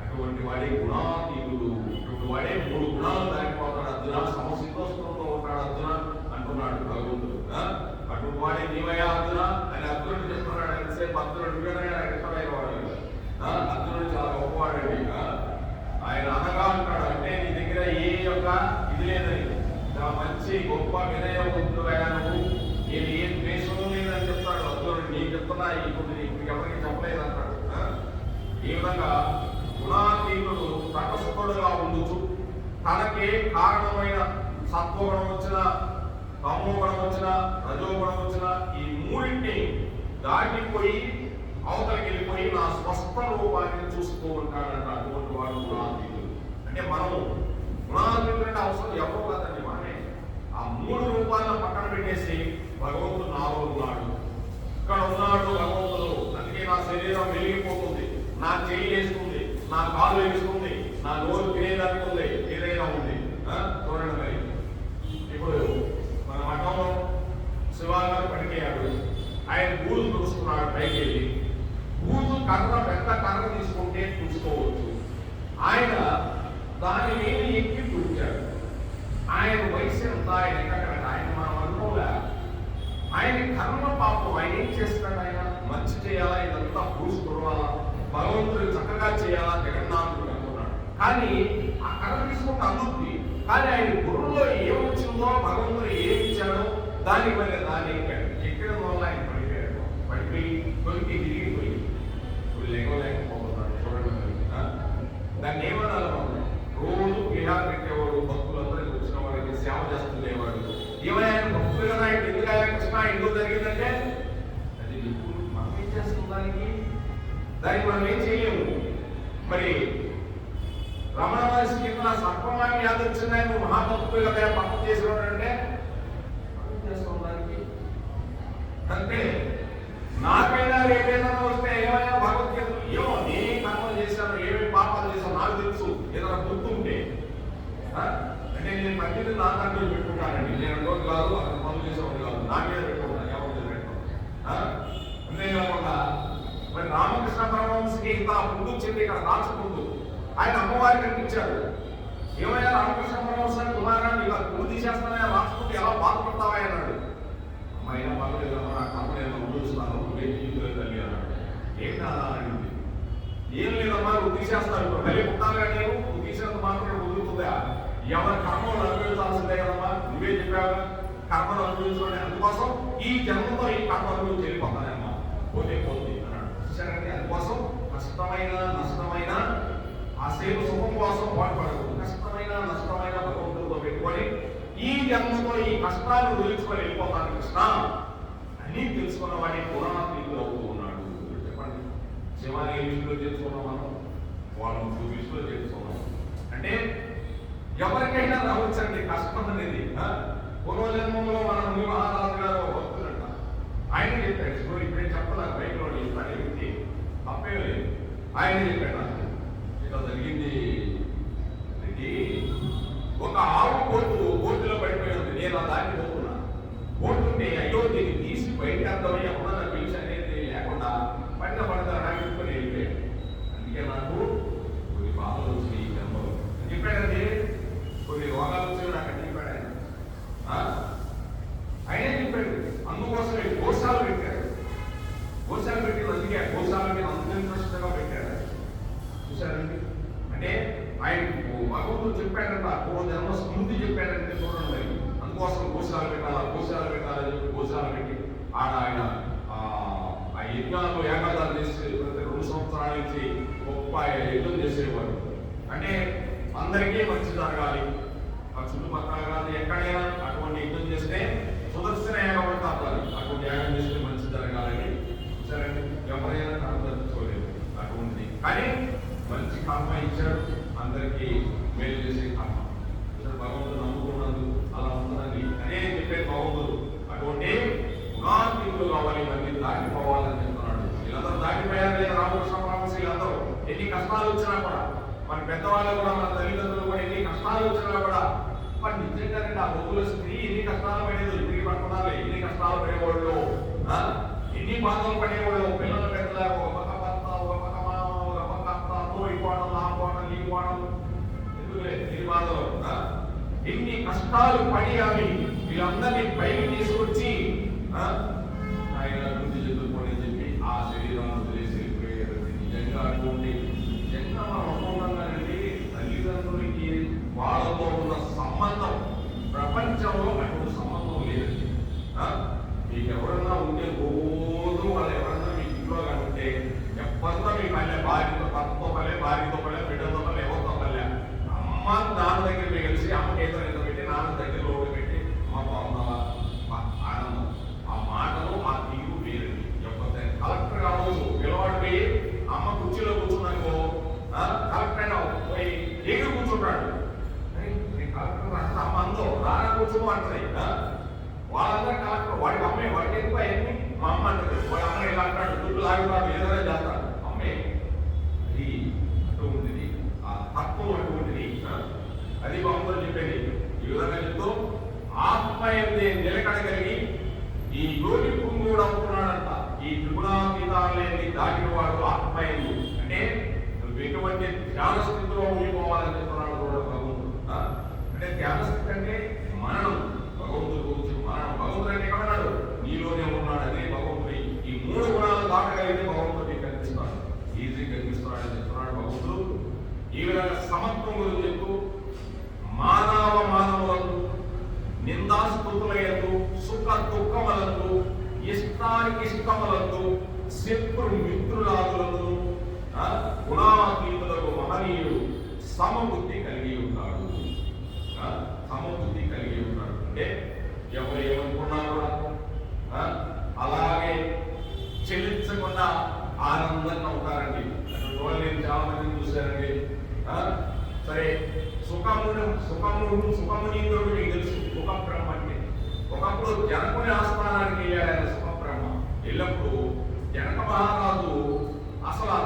అటువంటి వాడే గుణాతీతుడు. ఇటువంటి వాడే 3 గుణాలు దాటిపోతాడు అర్జున, సమశీతోష్ణంతో ఉంటాడు అర్జున అంటున్నాడు భగవంతుడు. అటువంటి వాడే నీవయ్యా అర్జున అని అర్జునుడు చెప్తున్నాడు. ఎంతసేపు అర్జునుడు ఇష్టమైన వాడు, అర్జునుడు చాలా గొప్పవాడండి. ఆయన అనగా అంటాడు, అంటే నీ దగ్గర ఏ యొక్క ఇది లేదని, మంచి గొప్ప వినయవంతుడయ్యా నువ్వు, నేను ఏ ద్వేషం లేదని చెప్తాడు అర్జునుడు. నీకు చెప్తున్నా, ఇప్పుడు ఎవరికి చెప్పలేదు అంటాడు. ఈ విధంగా గుణాతీతుడు తటస్థుడుగా ఉండుచు తనకే కారణమైన సత్వగుణం వచ్చిన, తమోగుణం వచ్చిన, రజోగుణం వచ్చిన ఈ మూడింటిని దాటిపోయి అవతలకి వెళ్ళిపోయి నా స్వస్థ రూపాన్ని చూస్తూ ఉంటాడంట. అటువంటి వాడు గుణాతీతుడు. అంటే మనము గుణాతీతుడు అంటే అవసరం ఎవరో కాదండి, మనమే. ఆ 3 రూపాలను పక్కన పెట్టేసి భగవంతుడు నాలో ఉన్నాడు, ఇక్కడ ఉన్నాడు భగవంతుడు. అందుకే నా శరీరం వెలిగిపోతుంది, నా చెయ్యి వేస్తుంది, నా కాలు వేస్తుంది, నా నోరు తినేదానికి ఉంది, ఏదైనా ఉంది. చూడండి మరి, ఇప్పుడు మన మఠంలో శివాగారు పడిపోయాడు, ఆయన బూజు తుడుస్తున్నాడు. పైకి వెళ్ళి బూజు కర్ర, పెద్ద కర్ర తీసుకుంటే తుడుచుకోవచ్చు. ఆయన దాని మీద ఎక్కి తుడిచాడు. ఆయన వయసు ఎంత, ఆయన ఎక్కడ, ఆయన మనం అనుకోలే. ఆయన కర్మ పాపం, ఆయన ఏం చేస్తాడు? ఆయన మంచి చేయాలా, ఇదంతా బూజు తుడవాలా, భగవంతుడు చక్కగా చేయాలా, జగన్నాథుడు అనుకున్నాడు. కానీ ఆ కర్ర తీసుకుంటే అందుతుంది. కానీ ఆయన గురువులో ఏమొచ్చిందో, భగవంతుడు ఏమి ఇచ్చాడో దాని వల్ల దాని ఎక్కడం వల్ల ఆయన పడిపోయాడు. పడిపోయి తొలికి విరిగిపోయి ఇప్పుడు లేకపోతున్నాడు. చూడండి, దాన్ని ఏమన్నా రోజు విహారం పెట్టేవాడు, భక్తులందరికీ వచ్చిన వాడికి సేవ చేస్తుండేవాడు. ఏమైనా ఆయన భక్తులు కదా, ఆయన ఎందుకు ఆయన కృష్ణ ఎందుకు జరిగిందంటే అది మనం ఏం చేస్తాం, దానికి మనం ఏం చేయలేము. మరి రమణ మహర్షి కింద సర్పమాన్ని వ్యాధి వచ్చింది, ఆయన మహాభక్తులు కదా పక్కన చేసేవాడు అంటే మనం చేస్తాం దానికి. అంటే నాకైనా ఏదైనా వస్తే ఏమైనా భగవద్గీత ఏమో నేనేం కర్మలు చేశాను, ఏమేమి పాపాలు చేశాను నాకు తెలుసు, ఏదైనా గుర్తుంటే. అంటే నేను మంచిది నా దాంట్లో పెట్టుకుంటానండి, నేను రోజు కాదు అక్కడ పనులు చేసేవాడు కాదు, నా మీద పెట్టుకుంటాను, ఎవరి మీద పెట్టుకుంటాను. అంతేకాకుండా మరి రామకృష్ణ పరమహంసకి ఇంత ముందు చెంది ఇక్కడ రాచకుందు ఆయన అమ్మవారికి కనిపించాడు. ఏమైనా రామకృష్ణ పరమహంస కుమారా నీకు గుడి తీసేస్తానని రాచుకుంటే ఎలా బాధపడతావా అన్నాడు. అమ్మాయినా బాగలేదమ్మా, నా కమ్మలేదో చూస్తాను, నువ్వే జీవితంలో తల్లి అన్నాడు. ఏంటి అలా అడిగింది. ఏం లేదమ్మా, నువ్వు తీసేస్తాను, మళ్ళీ పుట్టాలి కానీ నువ్వు తీసేంత మాత్రం వదులుతుందా, ఎవరి కర్మలు అనుభవించాల్సిందే కదమ్మా, నువ్వే చెప్పావు కర్మలు అనుభవించుకోండి, అందుకోసం ఈ జన్మతో ఈ కర్మ అనుభవించి వెళ్ళిపోతానమ్మా, పోతే పోతుంది అన్నాడు. చూశారంటే అందుకోసం కష్టమైన నష్టమైన ఆ సేవ సుఖం కోసం పాటుపడదు, కష్టమైన నష్టమైన భగవంతుడితో పెట్టుకొని ఈ జన్మతో ఈ కష్టాన్ని వదిలించుకొని వెళ్ళిపోతాను కృష్ణ అని తెలుసుకున్న వాడి గుణాతీతుడు అవుతూ ఉన్నాడు. చెప్పండి, శివాని ఏ విషయంలో తెలుసుకున్నాం మనం, వాళ్ళని విషయంలో తెలుసుకున్నాం. అంటే ఎవరికైనా రావచ్చండి కష్టం అనేది. పూర్వజన్మంలో మన ముని మహారాజు గారు భక్తులంట, ఆయన చెప్పాడు. ఇప్పుడే చెప్పలేదు, బైక్లో చెప్తాడు, ఏమిటి తప్పే లేదు. ఆయన చెప్పాడు, ఇట్లా జరిగింది ఇది, ఒక ఆవు బోటులో పడిపోయింది, నేను దాన్ని పోతున్నా, పోతుంటే అయ్యో దీన్ని తీసి బయటకు అర్థమై ఎప్పుడన్నా పిలిచి అనేది లేకుండా పడిన నాకు ఇప్పుడు వెళ్ళిపోయాడు. అందుకే నాకు కొన్ని బాధలు వచ్చి జన్మలో చెప్పాడండి, కొన్ని రోగాలు వచ్చి నాకు అని చెప్పాడు ఆయన. ఆయనే చెప్పాడు, అందుకోసమే గోశాల పెట్టాడు. గోశాల పెట్టిన అందుకే గోశాల మీద అంత ఇంట్రెస్ట్గా పెట్టాడు. చూశారండి, అంటే ఆయన భగవంతుడు చెప్పాడంట, జన్మ స్మృతి చెప్పాడంటే చూడండి. మరి అందుకోసం గోశాల పెట్టాలని చెప్పి గోశాల పెట్టి ఆడ ఆయన ఆ యజ్ఞాలు యాగాదాలు చేసి ప్రతి 2 సంవత్సరాల నుంచి గొప్ప యజ్ఞం చేసేవాడు. అంటే అందరికీ మంచి జరగాలి, ఆ చుట్టుపక్కల కానీ ఎక్కడైనా అటువంటి యజ్ఞం చేస్తే సుదర్శన యాగం అంటారు, అటువంటి యాగం చేస్తే మంచి జరగాలని. సరే, ఎవరైనా కర్మ తప్పించుకోలేదు. కానీ మంచి కర్మ ఇచ్చాడు, అందరికీ మేలు చేసే కర్మ. భగవంతుడు నమ్ముకున్నందుకు అలా ఉంటుందండి అనే చెప్పే భగవంతుడు. అటువంటి గుణాతీతులు కావాలి, ఇవన్నీ దాటిపోవాలని చెప్తున్నాడు. వీళ్ళందరూ దాటిపోయారు లేదా రామకృష్ణ పరమహంస వీళ్ళందరూ ఎన్ని కష్టాలు వచ్చినా కూడా, మన పెద్దవాళ్ళు కూడా, మన తల్లిదండ్రులు కూడా ఎన్ని కష్టాలు వచ్చినా కూడా మరి నిజంగానే ఆ రోజుల స్త్రీ ఎన్ని కష్టాలు పడేది, ఇప్పటికి పడుతున్నారు, ఎన్ని కష్టాలు పడేవాళ్ళు, ఎన్ని బాధలు పడేవాళ్ళు. పిల్లలు పెద్ద ఒక పక్క భర్త, ఒక పక్క మామ, ఒక పక్క అత్త, తోడిపోవడం, లాపోవడం, లీపోవడం, ఎందుకులే ఎన్ని బాధలు, ఎన్ని కష్టాలు పడి అవి వీళ్ళందరినీ పైకి తీసుకొచ్చి ఆయన అభివృద్ధి చెందుకోని చెప్పి ఆ శరీరాన్ని వదిలేసి వెళ్ళిపోయారు. నిజంగా అటువంటి నిజంగా మనం అనుకుంటానండి, తల్లిదండ్రులకి వాళ్ళతో ఉన్న సంబంధం ప్రపంచంలో అటువంటి సంబంధం లేదండి. మీకు ఎవరన్నా ఉంటే రోజు వాళ్ళు ఎవరన్నా మీ ఇంట్లో కంటే ఎప్పటితో మీ పల్లె భార్యతో, భర్తతో పల్లె, భార్యతో పల్లె, బిడ్డతో పల్లె, ఎవరితో పల్లె, అమ్మ నాన్న దగ్గర మీకు కలిసి అమ్మ ఏదో ఏదో పెట్టి నాన్న దగ్గర లోటు పెట్టి అమ్మ బాగున్నావా ఆనందం. ఆ మాటలు ఆ తీరు వేరండి. ఎప్పటి కలెక్టర్ కావచ్చు, పిల్లవాడు పోయి అమ్మ కుర్చీలో కూర్చున్నాకో కలెక్టర్ అయినా పోయి ఎగిరి కూర్చుంటాడు. కలెక్టర్ అంటే అమ్మ అందో రాగా కూర్చోమో అంటది. వాళ్ళందరూ కలెక్టర్, వాడికి అమ్మాయి వాడికి ఎందుకు అయ్యింది మా అమ్మ అంటది. వాడి అమ్మ ఇలా అంటాడు, దుడ్డు లాగుతాడు, ఏదైనా చేస్తాడు. అమ్మే అది అటువంటిది, ఆ తత్వం అటువంటిది. అది బాగుందని చెప్పేది. ఈ విధంగా చెప్తూ ఆత్మయందే నిలకడగలిగి ఈ యోగి పుంగుడు అనుకున్నాడంట. ఈ త్రిగుణాతీతాన్ని దాటిన వాడు ఆత్మయందు అంటే నువ్వు ఎటువంటి ధ్యాన స్థితిలో ఉండిపోవాలని చెప్తున్నాడు భగవంతుడు. అంటే ధ్యాన స్థితి అంటే మరణం, భగవంతుడు గురించి మరణం. భగవంతుడు అంటే ఏమన్నాడు, నీలోనే ఉన్నాడు. అదే భగవంతుడి ఈ మూడు గుణాలు దాటగలిగితే భగవంతుడికి కనిపిస్తాడు, ఈజీ కనిపిస్తున్నాడని చెప్తున్నాడు భగవంతుడు. ఈ విధంగా సమత్వం గురించి చెప్తూ మానవులకు నిందాస్తుతులయందు, సుఖ దుఃఖములందు, ఇష్టానికిష్టములందు, శత్రు మిత్రులాదులను గుణాతీతులకు మహనీయుడు సమబుద్ధి కలిగి ఉంటాడు. సమబుద్ధి కలిగి ఉంటాడు అంటే ఎవరు ఏమనుకున్నా కూడా అలాగే చెల్లించకుండా ఆనందంగా ఉంటారండి. అటువంటి వాళ్ళు నేను చాలా మందిని చూశానండి. సరే సుఖమునీంద్రుడు మీకు తెలుసు, సుఖబ్రహ్మ అంటే. ఒకప్పుడు జనకుని ఆస్థానానికి వెళ్ళాడు ఆయన సుఖబ్రహ్మ. వెళ్ళినప్పుడు జనక మహారాజు అసలు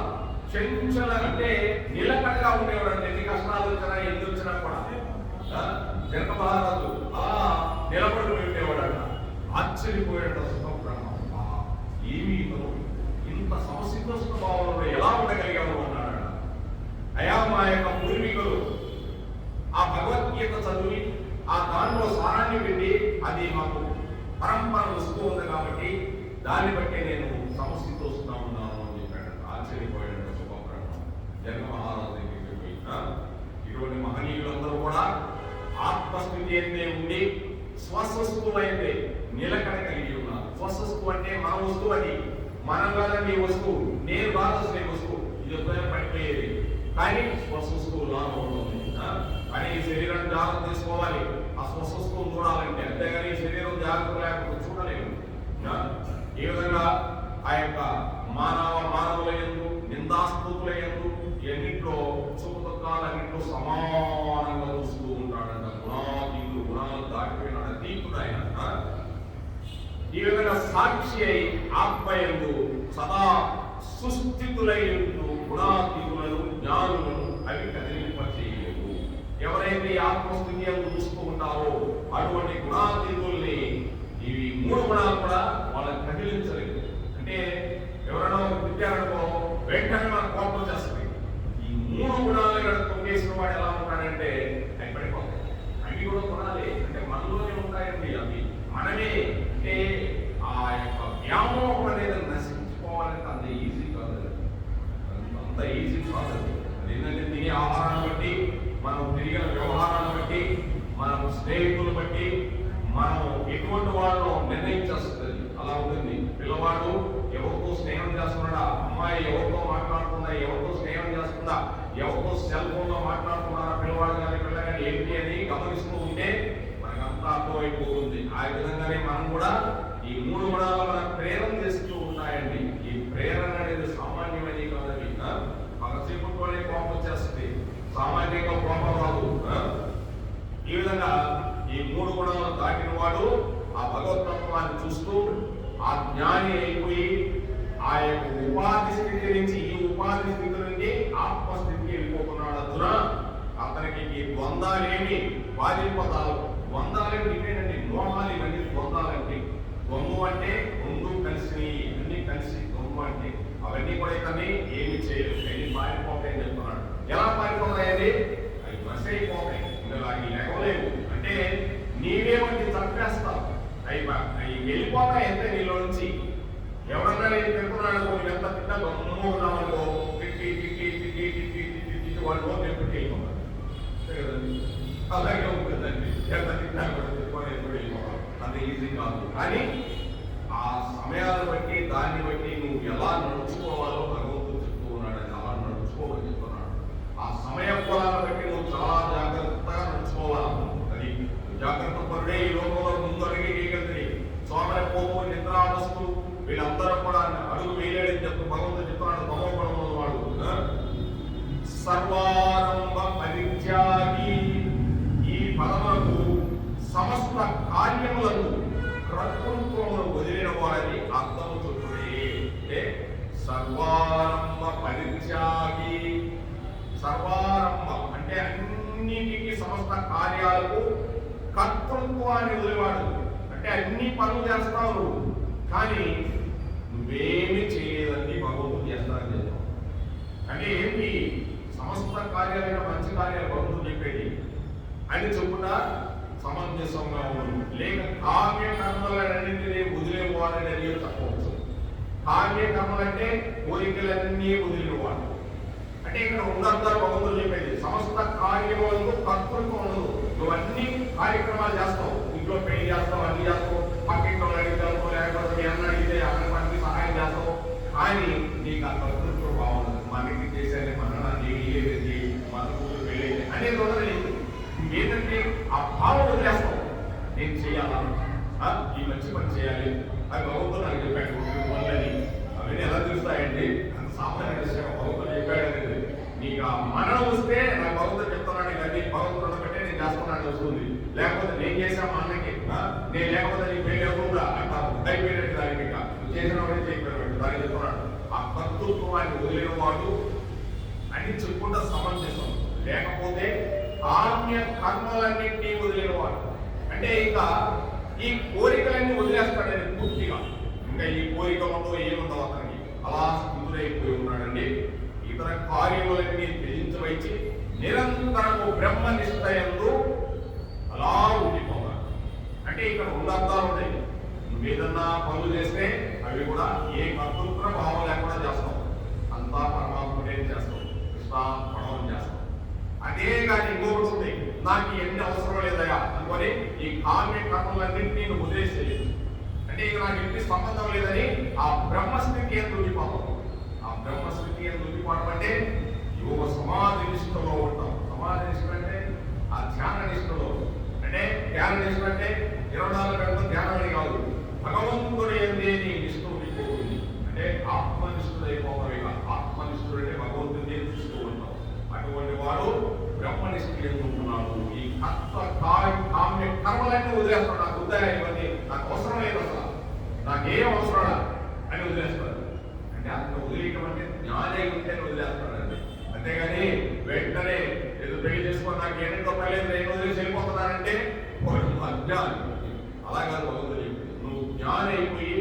చెంచల అంటే నిలకడగా ఉండేవాడు. ఎన్ని కష్టాలు వచ్చినా ఎన్ని వచ్చినా కూడా జనక మహారాజు అలా నిలబడి ఉండేవాడట. ఆశ్చర్యపోయాడు సుఖబ్రహ్మ. ఏమి ఇంత సమశీతోష్ణ భావంలో ఎలా ఉండగలిగాము అన్నాడు. అయా మా యొక్క పూర్వీకులు ఆ భగవద్గీత చదివి ఆ దాంట్లో సారాన్ని పెట్టి అది మాకు పరంపర వస్తూ ఉంది కాబట్టి దాన్ని బట్టి నేను సమశీతోష్ణ ఉన్నాను అని చెప్పాడు. ఆశ్చర్యపోయాడు సుఖబ్రహ్మ. జనక మహారాజు దగ్గరికి పోయి ఇటువంటి మహనీయులందరూ కూడా ఆత్మస్థితి అయితే ఉండి స్వస్థువు అయితే నిలకడ కలిగి ఉన్నారు. స్వస్థువు అంటే మన వస్తువు, అది మనం కాదండి వస్తువు, నేను కాదు వస్తువు, ఇది ఎప్పుడైనా పడిపోయేది. కానీ స్వస్థువులా ఉంటుంది. కానీ ఈ శరీరం జాగ్రత్త తీసుకోవాలి, ఆ స్వస్థువు చూడాలంటే. అంతేగాని ఈ శరీరం జాగ్రత్త లేకపోతే చూడలేము. ఈ విధంగా ఆ యొక్క మానవుల యందు, నిందాస్తుతుల యందు, ఎన్నింటిలో సుఖ దుఃఖాలన్నింటిలో సమానంగా చూస్తూ ఉంటాడంట. గుణాతీతుడు, గుణాలు దాటిపోయినాడు, అతీతుడు ఆయన. ఈ విధంగా సాక్షి అయి ఆత్మయందు సదా సుస్థితులైన గుణాతీతులను, జ్ఞానులను అవి కదిలింపచేయలేదు. ఎవరైతే ఆత్మస్థితి అందు చూస్తూ ఉంటారో అటువంటి గుణాతీతుల్ని ఇవి మూడు గుణాలు కూడా వాళ్ళని కదిలించలేదు. అంటే ఎవరైనా తిట్టారనుకో వెంటనే మన కోపం చేస్తుంది. ఈ మూడు గుణాలు తొంగేసిన వాడు ఎలా ఉంటాడంటే అవి పడిపోతాయి. అవి కూడా గుణాలే, అంటే మనలోనే ఉంటాయండి. అవి మనమే అంటే ఆ యొక్క వ్యామోహం అనేది నశించుకోవాలంటే అంత ఈజీ కాదు, అంత ఈజీ కాదు. అదేంటంటే తినే ఆహారాన్ని బట్టి, మనం తిరిగిన వ్యవహారాన్ని బట్టి, మనం స్నేహితులు బట్టి మనం ఎటువంటి వాళ్ళను నిర్ణయించేస్తుంది. అలా ఉంటుంది. పిల్లవాడు ఎవరితో స్నేహం చేస్తున్నాడా, అమ్మాయి ఎవరితో మాట్లాడుతుందా, ఎవరితో స్నేహం చేస్తుందా, ఎవరితో సెల్ ఫోన్ లో మాట్లాడుతున్నారా పిల్లవాడు కానీ పిల్ల కానీ ఏంటి అని గమనిస్తూ ఉంటే మనకంతా అర్థమైపోతుంది. ఆ విధంగానే మనం కూడా ఈ మూడు గుణాలు మనకు ప్రేరణ చేస్తూ ఉంటాయండి. ఈ ప్రేరణ అనేది సామాన్యమని కాదండి. ఈ ద్వంద్వాలేమి బాధిపదాలు, ద్వంద్వాలేమి ఇవేనండి, మోహాలు ఇవన్నీ ద్వంద్వాలంటే. ద్వంద్వం అంటే రెండు కలిసి అన్ని కలిసి ద్వంద్వం అంటే అవన్నీ కూడా ఇతన్ని ఏమి చేయలేదు, అన్ని పారిపోతాయని చెప్తున్నాడు. ఎలా పారిపోతాయండి? అవి బస్ అయిపోతాయి, అవి లేవలేవు. అంటే నీవే వాటిని చంపేస్తావు, అవి వెళ్ళిపోతాయి అంతే నీలో నుంచి. ఎవరన్నా నేను పెడుతున్నాడు నువ్వు ఎంత తిన్నా గమ్ముకున్నామనుకో, తిట్టి తిట్టి తిట్టి తిట్టి తిట్టి తిట్టి వాళ్ళు ఎప్పుడు వెళ్ళిపోతారు కదండి. అలాగే ఉంటుందండి, ఎంత తిన్నా కూడా తిట్టుకొని ఎప్పుడు వెళ్ళిపోవాలి, అంత ఈజీ కాదు. కానీ ఆ సమయాన్ని బట్టి దాన్ని బట్టి నువ్వు ఎలా నడుచుకోవాలో భగవంతుడు చెప్తూ ఉన్నాడని, అలా నడుచుకోమని చెప్తున్నాడు. ఆ సమయ ఫలాన్ని బట్టి నువ్వు చాలా జాగ్రత్తగా నడుచుకోవాలి. అది జాగ్రత్త పరుడే ఈ లోకంలో ముందు అడిగి వేయగలిగి సోమరపోతూ నిద్రావస్తు వీళ్ళందరూ కూడా అడుగు వేయలేడని చెప్తూ భగవంతుడు చెప్తున్నాడు. తమోగుణంలో వాడు సర్వారంభ పరిత్యాగి, ఈ పదములకు సమస్త కార్యములను కర్తృత్వమును వదిలిన వాడని అర్థము చెప్పుడే. అంటే సర్వారంభ పరిత్యాగి, సర్వారంభ అంటే అన్నిటికీ సమస్త కార్యాలకు కర్తృత్వాన్ని వదిలేవాడు. అంటే అన్ని పనులు చేస్తావు నువ్వు, కానీ నువ్వేమి చేయలేదని భగవంతుడు చేస్తానని చెప్తావు. అంటే ఏంటి? సమస్త కార్యాలైన మంచి కార్యాలు భగవంతుడు చెప్పేది అని చెప్పుకుంటా సమంజసంగా ఉండదు. లేక కామ్య కర్మలన్నింటినీ వదిలేవాడని అని చెప్పవచ్చు. కామ్య కర్మలంటే కోరికలన్నీ వదిలేవాడు. అంటే ఇక్కడ ఉన్నందరూ భగవంతుడు చెప్పేది సమస్త కార్యములకు కర్తృత్వం ఉండదు. నువ్వు అన్ని కార్యక్రమాలు చేస్తావు, ఇంట్లో పెళ్లి చేస్తావు, అన్ని చేస్తావు, పక్కింట్లో అడిగితావు, లేకపోతే మీ అన్న అడిగితే అన్న పనికి సహాయం చేస్తావు, కానీ నీకు ఆ కర్తృత్వం బాగుండదు. మనకి చేసేది మన ఏది మన కూతురు పెళ్ళి అనేది ఉండదు. ఏంటంటే ఆ భావం వదిలేస్తావు. నేను చేయాలా, ఈ మంచి పని చేయాలి అది భగవంతుడు నాకు చెప్పాడు వాళ్ళని. అవన్నీ ఎలా చూస్తాయండి? అంత సామాన్య విషయం భగవంతుడు చెప్పాడు అనేది. నీకు ఆ మరణం వస్తే నాకు భగవంతుడు చెప్తున్నాడు కానీ భగవంతుడు ఉండబట్టే నేను చేస్తున్నాను వస్తుంది. లేకపోతే నేను చేసా మా అన్నకి, నేను లేకపోతే నీ పెళ్లి కూడా అంటాను అయిపోయినట్టు దానికి నువ్వు చేసిన వాడే చేయకపోయినట్టు దానికి చెప్తున్నాడు. ఆ కర్తృత్వాన్ని వదిలిన వాడు అని చెప్పుకుంటా సమంజసం. లేకపోతే కామ్య కర్మలన్నింటినీ వదిలేవాడు అంటే ఇంకా ఈ కోరికలన్నీ వదిలేస్తాడని పూర్తిగా. ఇంకా ఈ కోరికలతో ఏముండవు అతనికి, అలా స్థితులైపోయి ఉన్నాడండి. ఇతర కార్యములన్నీ త్యజించవచ్చి నిరంతరము బ్రహ్మనిష్టయంలో అలా ఉండిపోతాడు. అంటే ఇక్కడ రెండు అర్థాలు ఉంటాయి. నువ్వేదన్నా పనులు చేస్తే అవి కూడా ఏ కర్తృత్వ భావం లేకుండా చేస్తావు, అంతా పరమాత్ముడే చేస్తావు, కృష్ణార్పణం చేస్తావు. అదే కానీ ఇంకొకటి ఉంది, నాకు ఎన్ని అవసరం లేదయా అనుకొని ఈ కామ్య కర్మలన్నింటినీ నువ్వు వదిలేసేది. అంటే ఇక నాకు ఇంటి సంబంధం లేదని ఆ బ్రహ్మస్థితి అని దొరికిపోతాం. ఆ బ్రహ్మస్థితి అని దొరికిపోవడం అంటే యోగ సమాధి నిష్ఠలో ఉంటాం. సమాధి నిష్ఠ అంటే ఆ ధ్యాన నిష్ఠలో, అంటే ధ్యాన నిష్ఠ అంటే 24 గంటల ధ్యానం అని కాదు, భగవంతుడు ఏంది నీ నిష్ఠ ఉండిపోతుంది. అంటే ఆత్మనిష్ఠుడు అయిపోతావు. ఇక ఆత్మనిష్ఠుడు అంటే భగవంతుడిని చూస్తూ ఉంటావు. అటువంటి వాడు బ్రహ్మనిష్ఠుడు ఎందుకున్నాడు. ఈ కామ్య కర్మలన్నీ వదిలేస్తాడు. నాకు ఉదయం ఇవన్నీ నాకు అవసరం లేదు, అసలు నాకేం అవసరం అని వదిలేస్తాడు. అంటే అంత వదిలేయటం అంటే జ్ఞానే ఉంటే వదిలేస్తాడండి. అంతేగాని వెంటనే ఏదో పెళ్లి చేసుకొని నాకు ఏదో పర్లేదు నేను వదిలేసి వెళ్ళిపోతున్నానంటే అజ్ఞాని. అలా కాదు భగవంతుడు చెప్పింది. నువ్వు జ్ఞాని అయిపోయి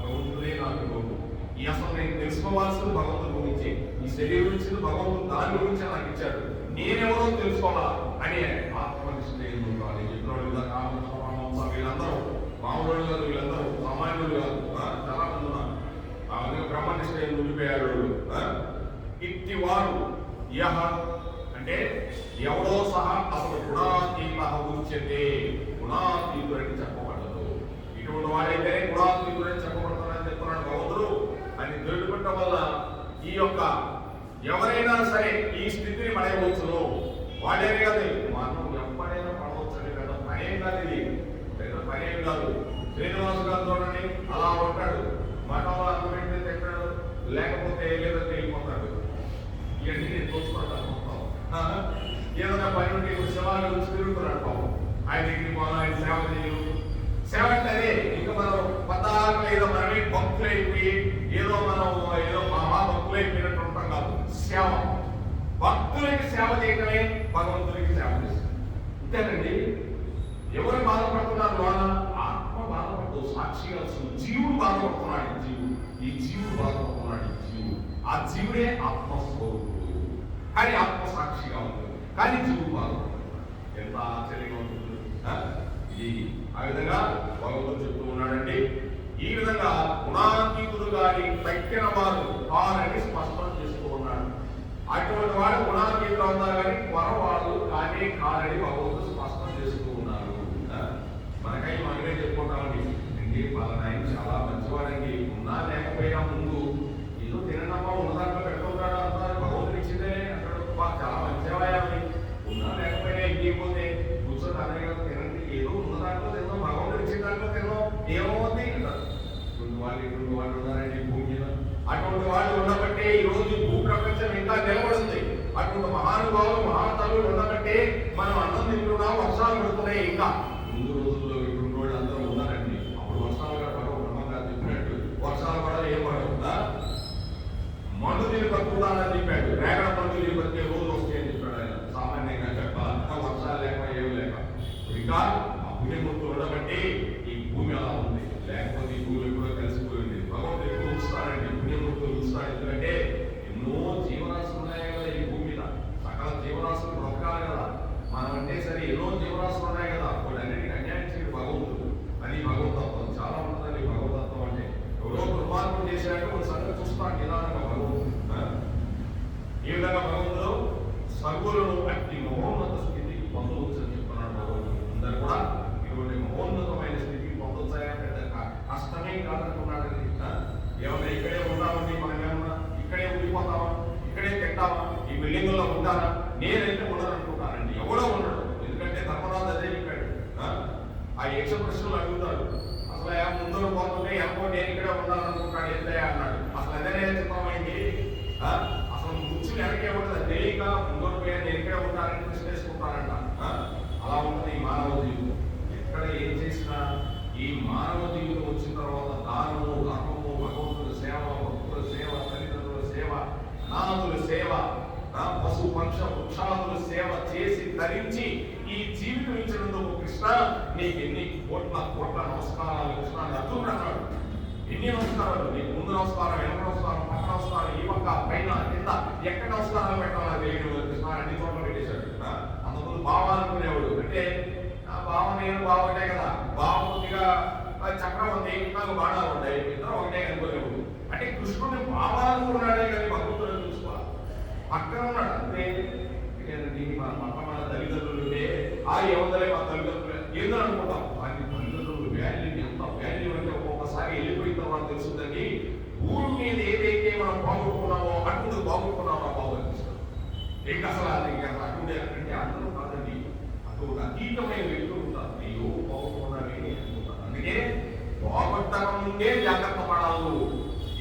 భగవంతుడే నాకు గోపు, ఈ అసలు నేను తెలుసుకోవాల్సింది భగవంతుడి గురించి, ఈ శరీరం ఇచ్చింది భగవంతుడు దాని గురించి నాకు ఇచ్చాడు, నేనెవరో తెలుసుకోవాలా అని ఆత్మనిష్ఠ ఎందుకు చెప్పిన వీళ్ళందరూ మామూలు కాదు, వీళ్ళందరూ సామాన్యులు కాదు, చాలా మంది ఉన్నారు. బ్రహ్మనిష్ఠ ఉండిపోయాడు. ఇట్టి వారు యహ అంటే ఎవడో సహా అసలు గుణాతీత ఉచ్యతే, గుణాతీతుడని చెప్పబడదు. ఇటువంటి వాడైతే గుణాతీతుడని చెప్పబడతాడని చెప్తున్నాడు భగవంతుడు. అని తెలుసుకుంటం వల్ల ఈ యొక్క ఎవరైనా సరే ఈ స్థితిని పడేయవచ్చును. వాడేనే కాదు, మనం ఎప్పుడైనా పడవచ్చు కదా. పనేం కాదు, ఇది పెద్ద పనేం కాదు. శ్రీనివాసు గారు చూడండి, అలా ఉంటాడు, మఠంలో అర్థమైతే తింటాడు, లేకపోతే లేదంటే వెళ్ళిపోతాడు. ఇవన్నీ నేను చూసుకుంటాను మొత్తం. ఏదైనా పని ఉంటే శివాల గురించి తిరుగుతున్నాడు పాపం. ఆయన దగ్గరికి పోవాలి, ఆయన సేవ చేయు. సేవ అంటే అదే, ఇంకా మనం పద్దాక ఏదో మనమే భక్తులైపోయి ఏదో మనం ఏదో మా భక్తులైపోయినట్టు ఉంటాం కాదు. సేవ భక్తులు భక్తులకి సేవ చేయటమే భగవంతుడికి సేవ చేస్తారు. అంతేనండి. ఎవరు బాధపడుతున్నారు? లోన ఆత్మ బాధపడుతూ సాక్షిగా వస్తుంది. జీవుడు బాధపడుతున్నాడు. ఈ జీవుడు బాధపడుతున్నాడు. ఆ జీవుడే ఆత్మస్వరూపుడు, కానీ ఆత్మ సాక్షిగా ఉంటుంది, కానీ జీవుడు బాధపడుతున్నాడు. ఎంత ఆశ్చర్యంగా ఉంటుంది. ఇది ఆ విధంగా భగవంతుడు చెప్తూ ఉన్నాడండి. ఈ విధంగా గుణాతీతుడు గారి తక్కిన వారు కారని స్పష్టం చేస్తూ ఉన్నాడు. అటువంటి వాడు గుణాతీతులు ఉన్నారు కానీ పొరవాళ్ళు కానీ కారని భగవంతుడు స్పష్టం చేస్తూ ఉన్నారు. మనకై మనమే చెప్పుకుంటామండి. అండి పలానాయన చాలా మంచివాడండి, ఉన్నా లేకపోయినా ముందు ఏదో తినడమా ఉన్నదాంట్లో పెట్టుకుంటాడు అంటారు. భగవంతుడు ఇచ్చిందే అక్కడ చాలా మంచివాయని, ఉన్నా లేకపోయినా ఇంటికి పోతే కూర్చొని అన్నయ్య తినండి, ఏదో ఉన్నదాంట్లో తిన్నాం, భగవంతుడు ఇచ్చిన దాంట్లో తిన్నాం, ఏమవుతుంది అంటారు. ఇటువంటి వాళ్ళు ఉన్నారండి భూమి మీద. అటువంటి వాళ్ళు ఉండబట్టే ఈ రోజు భూ ప్రపంచం ఇంకా నిలబడుతుంది. అటువంటి మహానుభావులు మహాతల్లులు ఉండబట్టే మనం అన్నం తింటున్నాం, వర్షాలు పడుతున్నాయి. ఇంకా ముందు రోజుల్లో ఇటువంటి వాళ్ళు అందరూ ఉన్నారండి. అప్పుడు వర్షాలు కూడా పడవు. బ్రహ్మంగారు చెప్పినట్టు వర్షాలు పడవు, ఏం పడవు. మండు నీరు బతుకుతానని చెప్పాడు. రేగడ మండు నీరు బతికే రోజు వస్తాయని చెప్పాడు ఆయన. సామాన్యంగా చెప్పాలి, వర్షాలు లేక ఏమి లేక. ఇంకా ఆ పుణ్యమూర్తులు ఉండబట్టి ఈ భూమి అలా ఉంది. లేకపోతే ఈ భూమి ఎప్పుడో కలిసిపోయింది. భగవంతుడు ఎప్పుడు ఉంచుతాడండి, పుణ్యమూర్తులు ఉంచుతాడు. ఎందుకంటే ఎన్నో జీవరాశులు ఉన్నాయి కదా ఈ భూమి మీద. సకల జీవరాశులు బ్రతకాలి కదా. మనం అంటే సరే ఎన్నో జీవరాశులు ఉన్నాయి కదా, వాటన్నిటికీ అన్యాయం చేయడు భగవంతుడు. అది భగవతత్వం. చాలా ఉంటుందండి భగవతత్వం అంటే. ఎవరో దుర్మార్గం చేశాక మన సంగతి చూస్తాను నిదానంగా భగవంతుడు. ఈ విధంగా భగవంతుడు సర్వులను అట్టి మహోన్నత స్థితికి పొందవచ్చు అని చెప్తున్నాడు భగవంతుడు. అందరు కూడా ఇటువంటి మహోన్నతమైన స్థితికి పొందొచ్చాయంటే కష్టమే కాదనుకున్నాడండి. ఏమన్నా ఇక్కడే ఉన్నామండి, మనం ఏమన్నా ఇక్కడే ఉండిపోతామా, ఇక్కడే తింటామా, ఈ బిల్డింగుల్లో ఉంటారా? నేనైతే ఉండదనుకుంటానండి. ఎవడో ఉండడు. ఎందుకంటే ధర్మరాజు అదే చెప్పాడు. ఆ యక్ష ప్రశ్నలు అడుగుతాడు. అసలు ముందు పోతుంటే ఎంతో నేను ఇక్కడే ఉండాలనుకుంటాడు, ఎంతయా అన్నాడు. అసలు అదే చిత్రమైంది. అసలు ముచ్చు వెనకే ఉంటుంది తెలియక ముందు పోయా నేను ఇక్కడే ఉంటానని ప్రశ్న వేసుకుంటానంట. అలా ఉంటుంది ఈ మానవ జీవితం. ఎక్కడ ఏం చేసినా ఈ మానవ జీవితం వచ్చిన తర్వాత దానము, ధర్మము, భగవంతుల సేవ, భక్తుల సేవ, తల్లిదండ్రుల సేవ, అనాథుల సేవ, పశు పక్ష వృక్షాదుల సేవ చేసి ధరించి ఈ జీవితం ఇచ్చినందుకు కృష్ణ నీకు ఎన్ని కోట్ల నమస్కారాలు కృష్ణ అర్జునుడు అన్నాడు. ఎన్ని నమస్కారాలు? నీకు ముందు నమస్కారం, వెనక నమస్కారం, పక్క నమస్కారం, ఈ పక్క పైన కింద ఎక్కడ నమస్కారాలు పెట్టాలని తెలియదు కృష్ణ అన్ని చోట్ల పెట్టేశాడు. అంతకుముందు బావ అనుకునేవాడు. అంటే బావ నేను బావ ఉంటాయి కదా, బావ కొద్దిగా చక్రం ఉంది, నాకు బాణాలు ఉంటాయి, ఇద్దరు ఒకటే అనుకునేవాడు. అంటే కృష్ణుడిని బావ అనుకున్నాడే కానీ భగవంతుడు చూసుకోవాలి. పక్కన ఉన్నాడు అంతే. మన తల్లిదండ్రులు ఉంటే ఏముందలే మా తల్లిదండ్రులు ఏందో అనుకుంటాం. వాటి తల్లిదండ్రులు వాల్యూ ఎంత వాల్యూ అంటే ఒక్కొక్కసారి వెళ్ళిపోయిన తర్వాత తెలుస్తుందండి. భూమి మీద ఏదైతే మనం బాగుంటున్నామో అటు బాగుంటున్నామో బాగునిపిస్తుంది. ఇంకా అసలు అది అటుండే అంటే అందరూ కాదండి, అటు అతీతమైన వ్యక్తులు ఉంటారు. అయ్యో బాగుంటున్నారని అనుకుంటారు. అందుకే బాగుంటడం నుండే జాగ్రత్త పడాలి.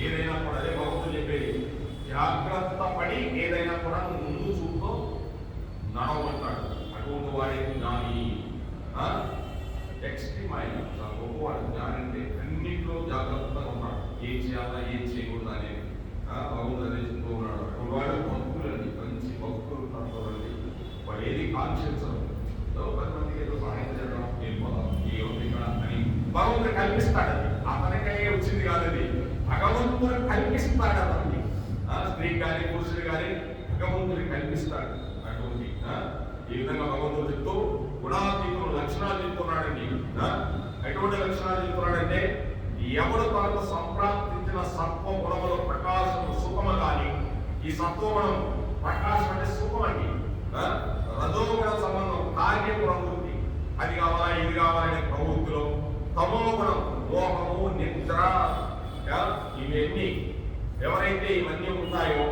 ఏదైనా కూడా అదే భగవంతుడు చెప్పేది, జాగ్రత్త పడి ఏదైనా కూడా ముందు చూపుతో నడవమంటాడు. అటువంటి వాడే జ్ఞాని. ఎక్స్ట్రీమ్ ఆయన గొప్పవాడు. జ్ఞాని అంటే అన్నింటిలో జాగ్రత్తగా ఉన్నాడు. ఏం చేయాలా ఏం చేయకూడదు అనేది భగవంతుడు అదే చెప్తూ ఉన్నాడు. అటువంటి వాడు భక్తులండి, మంచి భక్తులు ఉంటారండి. వాడు ఏది కాన్షియన్సర్ 10 మందికి ఏదో సహాయం చేయడం వెళ్ళిపోదాం ఏముంది ఇక్కడ అని భగవంతుడు కల్పిస్తాడు. అది అతనికై వచ్చింది కాదండి, భగవంతుడు కల్పిస్తాడు. అతనికి స్త్రీ కానీ పురుషుడు కానీ భగవంతుడు కల్పిస్తాడు. అటువంటి ఈ విధంగా భగవంతుడు చెప్తూ గుణాతీతులు లక్షణాలు చెప్తున్నాడండి. ఎటువంటి లక్షణాలు చెప్తున్నాడంటే, ఎవడు తనకు సంప్రాప్తించిన సత్వ గుణముల ప్రకాశము సుఖము కానీ, ఈ సత్వగుణం ప్రకాశం అంటే సుఖం అండి. రజోగుణ సంబంధం కార్య ప్రవృత్తి, అది కావాలా ఇది కావాలనే ప్రవృత్తిలో, తమో గుణం మోహము నిద్ర, ఇవన్నీ ఎవరైతే ఇవన్నీ ఉంటాయో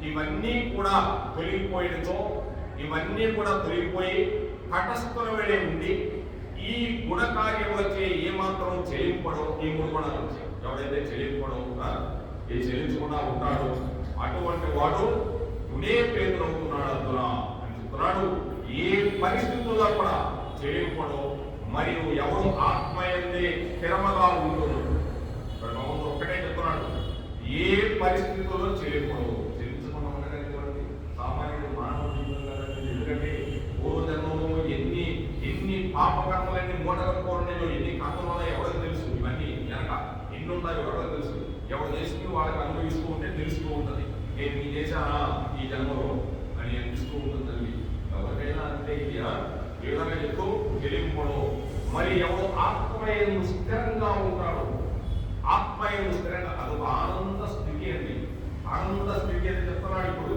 ఇవన్నీ కూడా తొలగిపోయినతో, ఇవన్నీ కూడా తొలగిపోయి తటస్థుల వేడే ఉండి ఈ గుణకార్యములచే ఏమాత్రం చెల్లింపడం, ఈ 3 గుణాలు వచ్చాయి. ఎవరైతే చెల్లింపడం ఏ చెల్లించకుండా ఉంటాడో అటువంటి వాడు గుణే పేదలవుతున్నాడు అర్జున అని చెప్తున్నాడు. ఏ పరిస్థితుల్లో కూడా చెల్లింపడం మరియు ఎవరు ఆత్మయందే స్థిరముగా ఉంటున్నాడు. భగవంతుడు ఒక్కటే చెప్తున్నాడు, ఏ పరిస్థితుల్లో చెల్లింపడం. చెల్లించకుండా ఉండగలిగే సామాన్యుడు మానవుడు జన్మలో అని అనిపిస్తూ ఉంటుందండి. ఎవరికైనా అంతే. ఇది ఏ విధంగా చెప్తూ తెలియకపోవడం. మరి ఎవరు ఆత్మయందు స్థిరంగా ఉంటాడు, ఆత్మయందు స్థిరంగా, అదొక ఆనంద స్థితి అండి. ఆనంద స్థితి అని చెప్తున్నాడు. ఇప్పుడు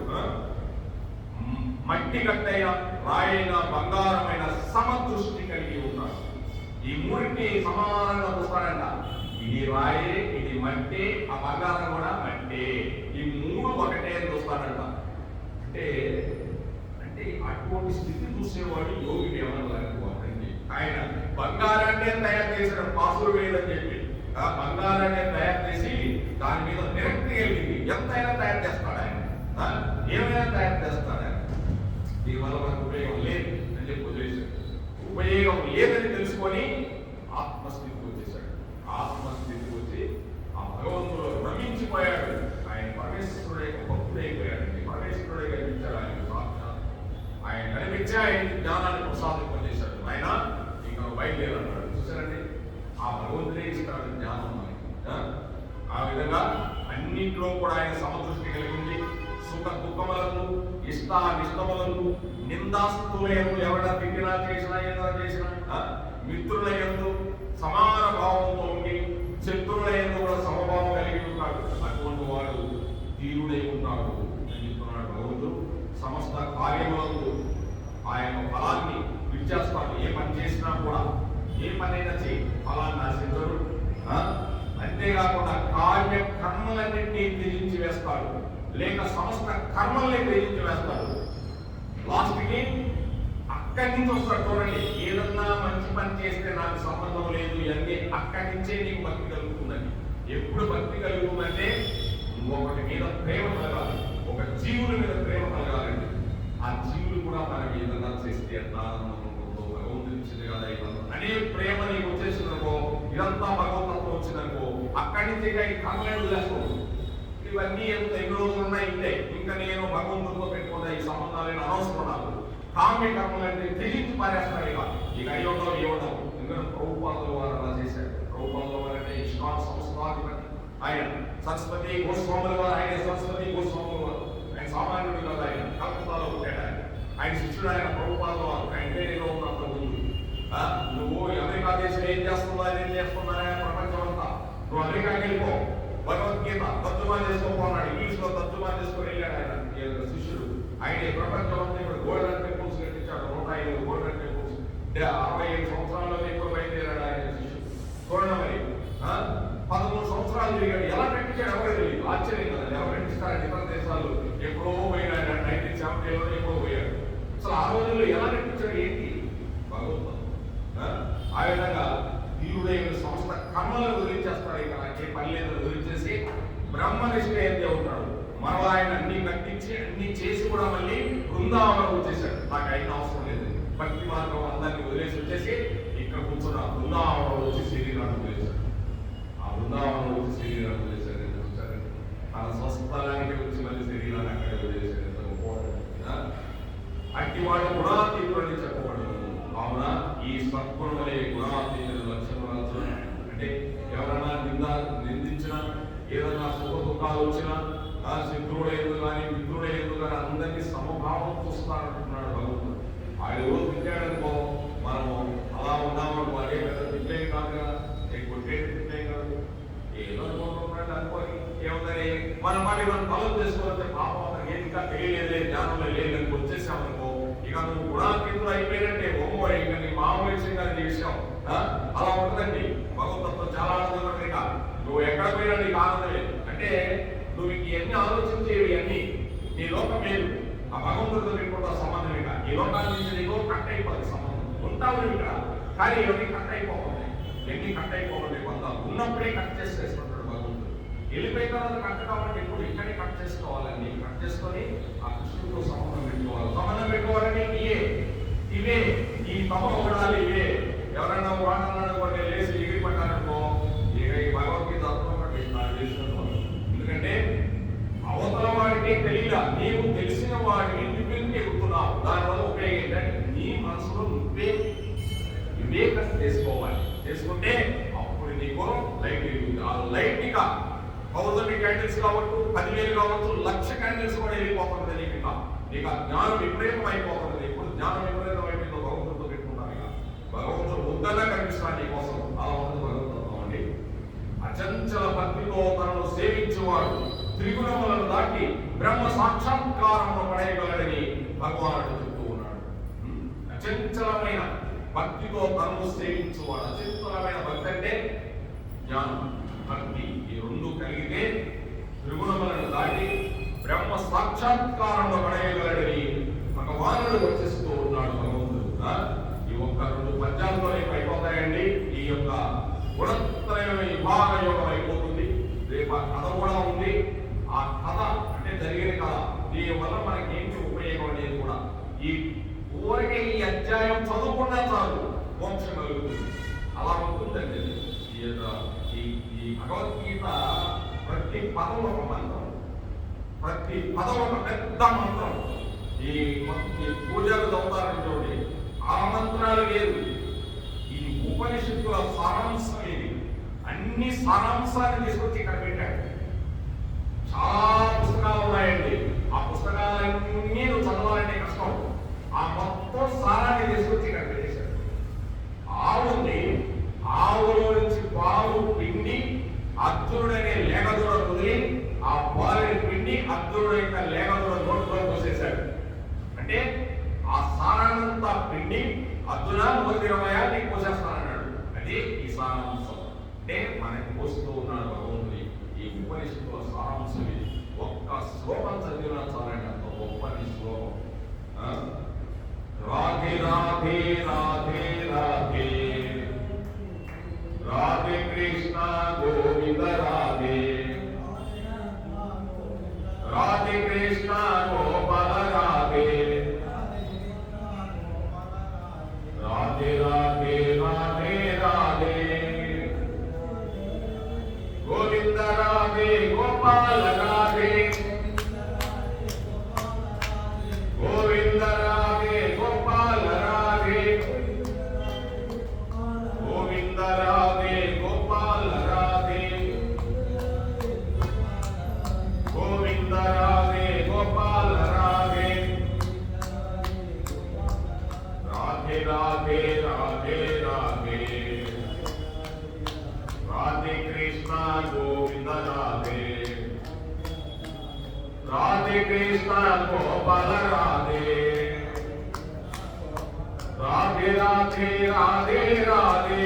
మట్టి గట్టైన రాయైన బంగారమైన సమదృష్టి కలిగి ఉంటాడు. ఈ మూడింటిని సమానంగా చూస్తాడంట. ఇది రాయే, ఇది మట్టి, ఆ బంగారం కూడా మట్టి, ఈ మూడు ఒకటే అని చూస్తాడంట. అంటే అంటే అటువంటి స్థితి చూసేవాడు యోగి ఏమన్నారండి. ఆయన బంగారాన్ని తయారు చేసిన పాసులు వేయదని చెప్పి ఆ బంగారాన్ని తయారు చేసి దాని మీద నిరక్తి కలిగింది. ఎంతైనా తయారు చేస్తాడు ఆయన, ఏమైనా తయారు చేస్తాడు ఆయన. దీనివల్ల మనకు ఉపయోగం లేదు అని చెప్పి వదిలేశాడు. ఉపయోగం లేదని తెలుసుకొని ఆత్మస్థితికి వచ్చేసాడు. ఆత్మస్థితికి వచ్చి ఆ భగవంతుడు రమించిపోయాడు. ఆయన పరమేశ్వరుడే భక్తుడైపోయాడండి. పరమేశ్వరుడే కనిపించాడు ఆయన సాక్షాత్. ఆయన కనిపించి ఆయన జ్ఞానాన్ని ప్రసాదింపజేశాడు. ఆయన ఇంకా బయలుదేరన్నాడు. చూసారండి, ఆ భగవంతుడే ఇస్తాడు జ్ఞానం మనకి. ఆ విధంగా అన్నింటిలో కూడా ఆయన సమదృష్టి కలిగింది. సుఖ దుఃఖములను, ఇష్టానిష్టములను, నిందాస్తులయందు ఎవరైనా తిట్టినా చేసినా ఏదైనా చేసినా మిత్రుల యందు సమాన భావంతో ఉండి శత్రువుల యందు కూడా సమభావం కలిగి ఉంటాడు. అటువంటి వాడు ధీరుడై ఉంటాడు అని చెప్తున్నాడు భగవంతుడు. సమస్త కార్యములకు ఆయన ఫలాన్ని విచ్చేస్తాడు. ఏ పని చేసినా కూడా, ఏ పనైనా చేయి, ఫలాన్ని ఆశించడు. అంతేకాకుండా కార్య కర్మలన్నింటినీ త్యజించి వేస్తాడు, లేక సమస్త కర్మల్ని త్యజించి వేస్తాడు. లాస్ట్కి అక్కడి నుంచి వస్తాడు. చూడండి, ఏదన్నా మంచి పని చేస్తే నాకు సంబంధం లేదు, ఇవన్నీ అక్కడి నుంచే నీకు భక్తి కలుగుతుందని. ఎప్పుడు భక్తి కలుగుతుందంటే ఇంకొకటి మీద ప్రేమ కలగాలి, ఒక జీవుల మీద ప్రేమ కలగాలండి. ఆ జీవులు కూడా మనకి ఏదన్నా చేస్తే ఎంత భగవంతుడు ఇచ్చింది కదా అనే ప్రేమ నీకు వచ్చేసిందనుకో, ఇదంతా భగవంతత్వం వచ్చిందనుకో, అక్కడి నుంచి ఈ కర్మలే వదిలేసుకోండి. ఇవన్నీ ఎంత ఎన్ని రోజులు ఉన్నాయి ఇంతే, ఇంకా నేను భగవంతుడితో పెట్టుకున్న ఈ సంబంధాలను అనవసరం నాకు. కామ్య కర్మలన్నీ త్యజించి పారేస్తారు. ఇక అయ్యోటం ఇవ్వడం. ఎందుకంటే ప్రభుపాదుల వారు అలా చేశారు. ప్రభుపాదుల వారు అంటే ఇస్కాన్ సంస్థాధిపతి ఆయన. సరస్వతి గోస్వాముల వారు, ఆయన సరస్వతి గోస్వాముల వారు. ఆయన సామాన్యుడు కదా, ఆయన కల్కత్తాలో ఉంటాడు. ఆయన శిష్యుడు ఆయన ప్రభుపాదుల వారు. ఆయన పేరులో ఉన్నంత ముందు నువ్వు అమెరికా దేశంలో ఏం చేస్తున్నా, ఏం చేస్తున్నా ప్రపంచం అంతా, నువ్వు అమెరికాకి వెళ్ళిపో, భగవద్గీత తర్జుమా చేసుకోపోన్నాడు. ఇంగ్లీష్ లో తర్జుమా చేసుకొని వెళ్ళాడు ఆయన శిష్యుడు. ఆయన ప్రపంచం అంతా ఇప్పుడు గోల్డెన్ టెంపుల్స్ కట్టించాడు. 105 గోల్డెన్ టెంపుల్స్. 65 సంవత్సరాల్లో ఎక్కువ బయలుదేరాడు ఆయన శిష్యుడు. చూడండి మరి 13 సంవత్సరాలు తిరిగాడు. ఎలా కట్టించాడు ఎవరో తెలియదు. ఆశ్చర్యం కదా, ఎవరు కట్టిస్తాడు ఇతర దేశాలు. ఎప్పుడో పోయినాడు, 1970లో ఎప్పుడో పోయాడు. అసలు ఆ రోజుల్లో ఎలా కట్టించాడు ఏంటి భగవంతుడు. ఆ విధంగా దేవుడైన సంస్థ కర్మలను వదిలించేస్తాడు. ఇక నాకే పని లేదు వదిలించేసి బ్రహ్మనిష్ట అయితే ఉంటాడు. మరలా ఆయన అన్ని కట్టించి అన్ని చేసి కూడా మళ్ళీ బృందావనం వచ్చేసాడు. నాకు అయిన అవసరం లేదు, భక్తి మార్గం అందరినీ వదిలేసి వచ్చేసి ఇక్కడ కూర్చున్న బృందావనం వచ్చి శరీరాన్ని వదిలేశాడు. ఆ బృందావనం వచ్చి శరీరాన్ని వదిలేశాడు. చూసారండి, తన స్వస్థలానికి వచ్చి మళ్ళీ శరీరాన్ని అక్కడే వదిలేశాడు. అట్టి వాడు గుణాతీతుడు అని చెప్పబడు. కావున ఈ సద్గుణములే గుణాతీతుల లక్షణాలు. అంటే ఎవరైనా నిందించినా, ఏదైనా సుఖ దుఃఖాలు వచ్చినా, శత్రువుల ఎందుకు కానీ మిత్రుల ఎందుకు కానీ అందరినీ సమభావం చూస్తానంటున్నాడు భగవంతుడు. ఆయన రోజు తిట్టాడనుకో, మనము అలా ఉన్నామనుకో, అదే పెద్ద తిట్లేం కాదు కదా, కొట్టే తిట్లేం కాదు, ఏదో అనుకుంటున్నాడు అనుకోని ఏముందని మన మాట మనం కలం చేసుకోవాలంటే పాపం అతనికి ఏది ఇంకా తెలియలేదే, జ్ఞానంలో లేదని వచ్చేసామనుకో, ఇక నువ్వు గుణాతీతులు అయిపోయినట్టే. ఓమో ఇక నీ మామూలు విషయంగా నీ విషయం అలా ఉంటుందండి. భగవంతుతో చాలా ఆనందం. ఇక నువ్వు ఎక్కడ పోయినా నీకు ఆనందమే. అంటే నువ్వు ఇవన్నీ ఆలోచించేవి అన్నీ నీ లోకం లేదు. ఆ భగవంతుడితో నీకు సంబంధం. ఇక ఈ లోకాల నుంచి నీకు కట్ అయిపోతుంది సంబంధం. ఉంటావు ఇక్కడ, కానీ ఇవన్నీ కట్ అయిపోతుంది. ఎన్ని కట్ అయిపోతుంది బంధాలు ఉన్నప్పుడే కట్ చేసేసుకుంటాడు భగవంతుడు. వెళ్ళిపోయిన తర్వాత కట్ కావాలంటే ఇప్పుడు ఇక్కడే కట్ చేసుకోవాలండి. కట్ చేసుకొని ఆ కృష్ణుడితో సంబంధం పెట్టుకోవాలి. సంబంధం పెట్టుకోవాలని ఇవే ఈ తమ ఉండాలి. ఇవే ఎవరైనా వాడనుకోండి లేచి ఎగిరి పట్టారనుకో, ఇక ఈ భగవద్గీత అర్థం నాకు తెలిసినట్టు. ఎందుకంటే అవతల వాడికి తెలియదా, నీవు తెలిసిన వాడిని నువ్వెందుకు ఎగుతున్నావు. దానివల్ల ఉపయోగం ఏంటంటే నీ మనసులో నువ్వే వివేకం చేసుకోవాలి. చేసుకుంటే అప్పుడు నీకు లైట్ వెలుగుతుంది. ఆ లైట్ ఇక 1000 క్యాండిల్స్ కావచ్చు, 10,000 కావచ్చు, 1,00,000 క్యాండిల్స్ కూడా వెళ్ళిపోతుంది నీకు. ఇక జ్ఞానం విపరీతం అయిపోతుంది. ఎప్పుడు జ్ఞానం విపరీతం అయిపోయిందో భగవంతుడితో పెట్టుకుంటాను. ఇక భగవంతుడు ముద్దగా కనిపిస్తాను నీ కోసం. అలా ఉంటుంది భగవంతుడు అండి. అచంచల భక్తితో తనను సేవించేవాడు త్రిగుణములను దాటి బ్రహ్మ సాక్షాత్కారంలో పడేయగలడని భగవానుడు చెప్తూ ఉన్నాడు. అచంచలమైన భక్తితో తనను సేవించేవాడు. అచంచలమైన భక్తి అంటే జ్ఞానం, భక్తి, ఈ రెండు కలిగితే త్రిగుణములను దాటి బ్రహ్మ సాక్షాత్కారంలో పడేయగలడని భగవానుడు వర్తిస్తూ ఉన్నాడు భగవంతుడు. ఈ ఒక్క 2 పద్యాలతో అయిపోతాయండి. ఈ యొక్క గుణత్రయ విభాగ యోగం అయిపోతుంది. రేపు ఆ కథ కూడా ఉంది. ఆ కథ అంటే జరిగిన కథ, దీని వల్ల మనకి ఏంటి ఉపయోగం అనేది కూడా ఈ ఊరికే ఈ అధ్యాయం చదువుకున్నా చాలు మోక్షం కలుగుతుంది. అలా ఉంటుందండి. ఈ భగవద్గీత ప్రతి పదం ఒక మంత్రం, ప్రతి పదం ఒక పెద్ద మంత్రం. ఈ పూజలు చదువుతారని చూడండి, ఆ మంత్రాలు వేరు. ఈ ఉపనిషత్తుల సారాంశం ఇది. అన్ని సారాంశాన్ని తీసుకొచ్చి ఇక్కడ పెట్టాడు. చాలా పుస్తకాలు ఉన్నాయండి. ఆ పుస్తకాలన్నీ నువ్వు చదవాలంటే కష్టం. ఆ మొత్తం సారాన్ని తీసుకొచ్చి ఇక్కడ పెట్టేశాడు. ఆవుంది, ఆవులో నుంచి పాలు పిండి అర్జునుడనే లేఖదూడ వదిలి ఆ పాలని పిండి అర్జునుడు యొక్క లేఖదూడ నోట్లో పోసేశాడు. అంటే ఆ సారాన్నంతా పిండి అర్జున 120 నీకు పోసేస్తానన్నాడు. అదే ఈ సారాంశం. అంటే మనకి పోస్తూ ఉన్నాడు భగవంతుడి ఈ ఉపనిషత్తుల సారాంశం ఇది. ఒక్క శ్లోకం చదివినా చాలండి, అంత గొప్పని శ్లోకం. రాధే రాధే రాధే రాధే రాధే కృష్ణ గోవింద రాధే రాధే కృష్ణ గోపాల రాధే రాధే రాధే రాధే రాధే గోవింద రాధే గోపాల రాధే గోవింద రాధే గోపాల రాధే గోవింద రాధే గోపాల రాధే గోవింద రాధే గోపాల రాధే రాధే రాధే రాధే రాధే రాధే కృష్ణ గోవింద రాధే రాధే కృష్ణ గోపాల రాధే రాధే రాధే రాధే రాధే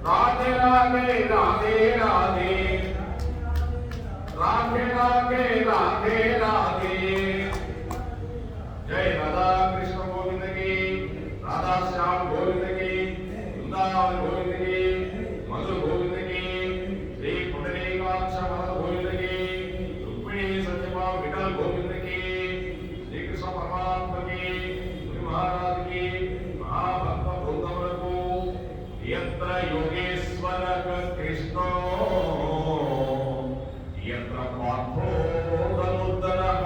రాధే రాధే రాధే రాధే రాధే రాధే రాధే రాధే జయ రాధా కృష్ణ గోవింద की, राधा श्याम गोविंद की, वृंदावन गोविंद की, मधु गोविंद की, श्री पुंडरीकाक्ष गोविंद की, रुक्मिणी सत्यभाम विठल गोविंद की, श्री कृष्ण परमात्मा की, मुनि महाराज की, महाभक्त वृंदमुలకు यत्र योगेश्वर कृष्णो यत्र पार्थो धनुर्धरः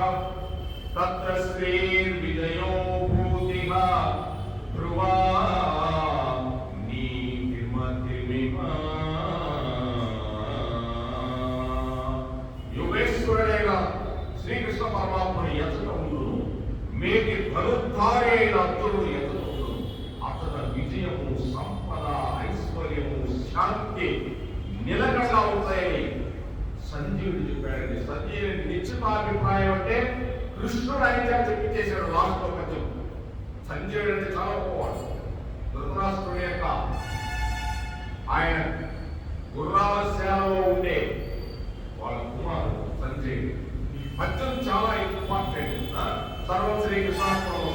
तत्र श्रीर्विजयो भूतिः ध्रुवा नीतिर्मतिर्मिमा। योगेश्वरुడైన శ్రీకృష్ణ పరమాత్మని ఎచ్చట ఉండును, మేటి ధనుర్ధారైన అర్జునుడు ఎచ్చట ఉండును. అతని విజయము, సంపద, ఐశ్వర్యము, శాంతి నిలకడగా ఉంటాయని సంజీవుడు చెప్పాడండి. సంజీవుడి నిశ్చితాభిప్రాయం అంటే కృష్ణుడు అయితే చెప్పించేశాడు లాస్ట్ లో కొంచెం. సంజయుడు అంటే చాలా గొప్పవాడు. ధృతరాష్ట్రుడి యొక్క ఆయన గుర్రాల సేవలో ఉండే వాళ్ళ కుమారుడు సంజయుడు. పద్యం చాలా ఇంపార్టెంట్. సర్వం శ్రీకృష్ణార్పణం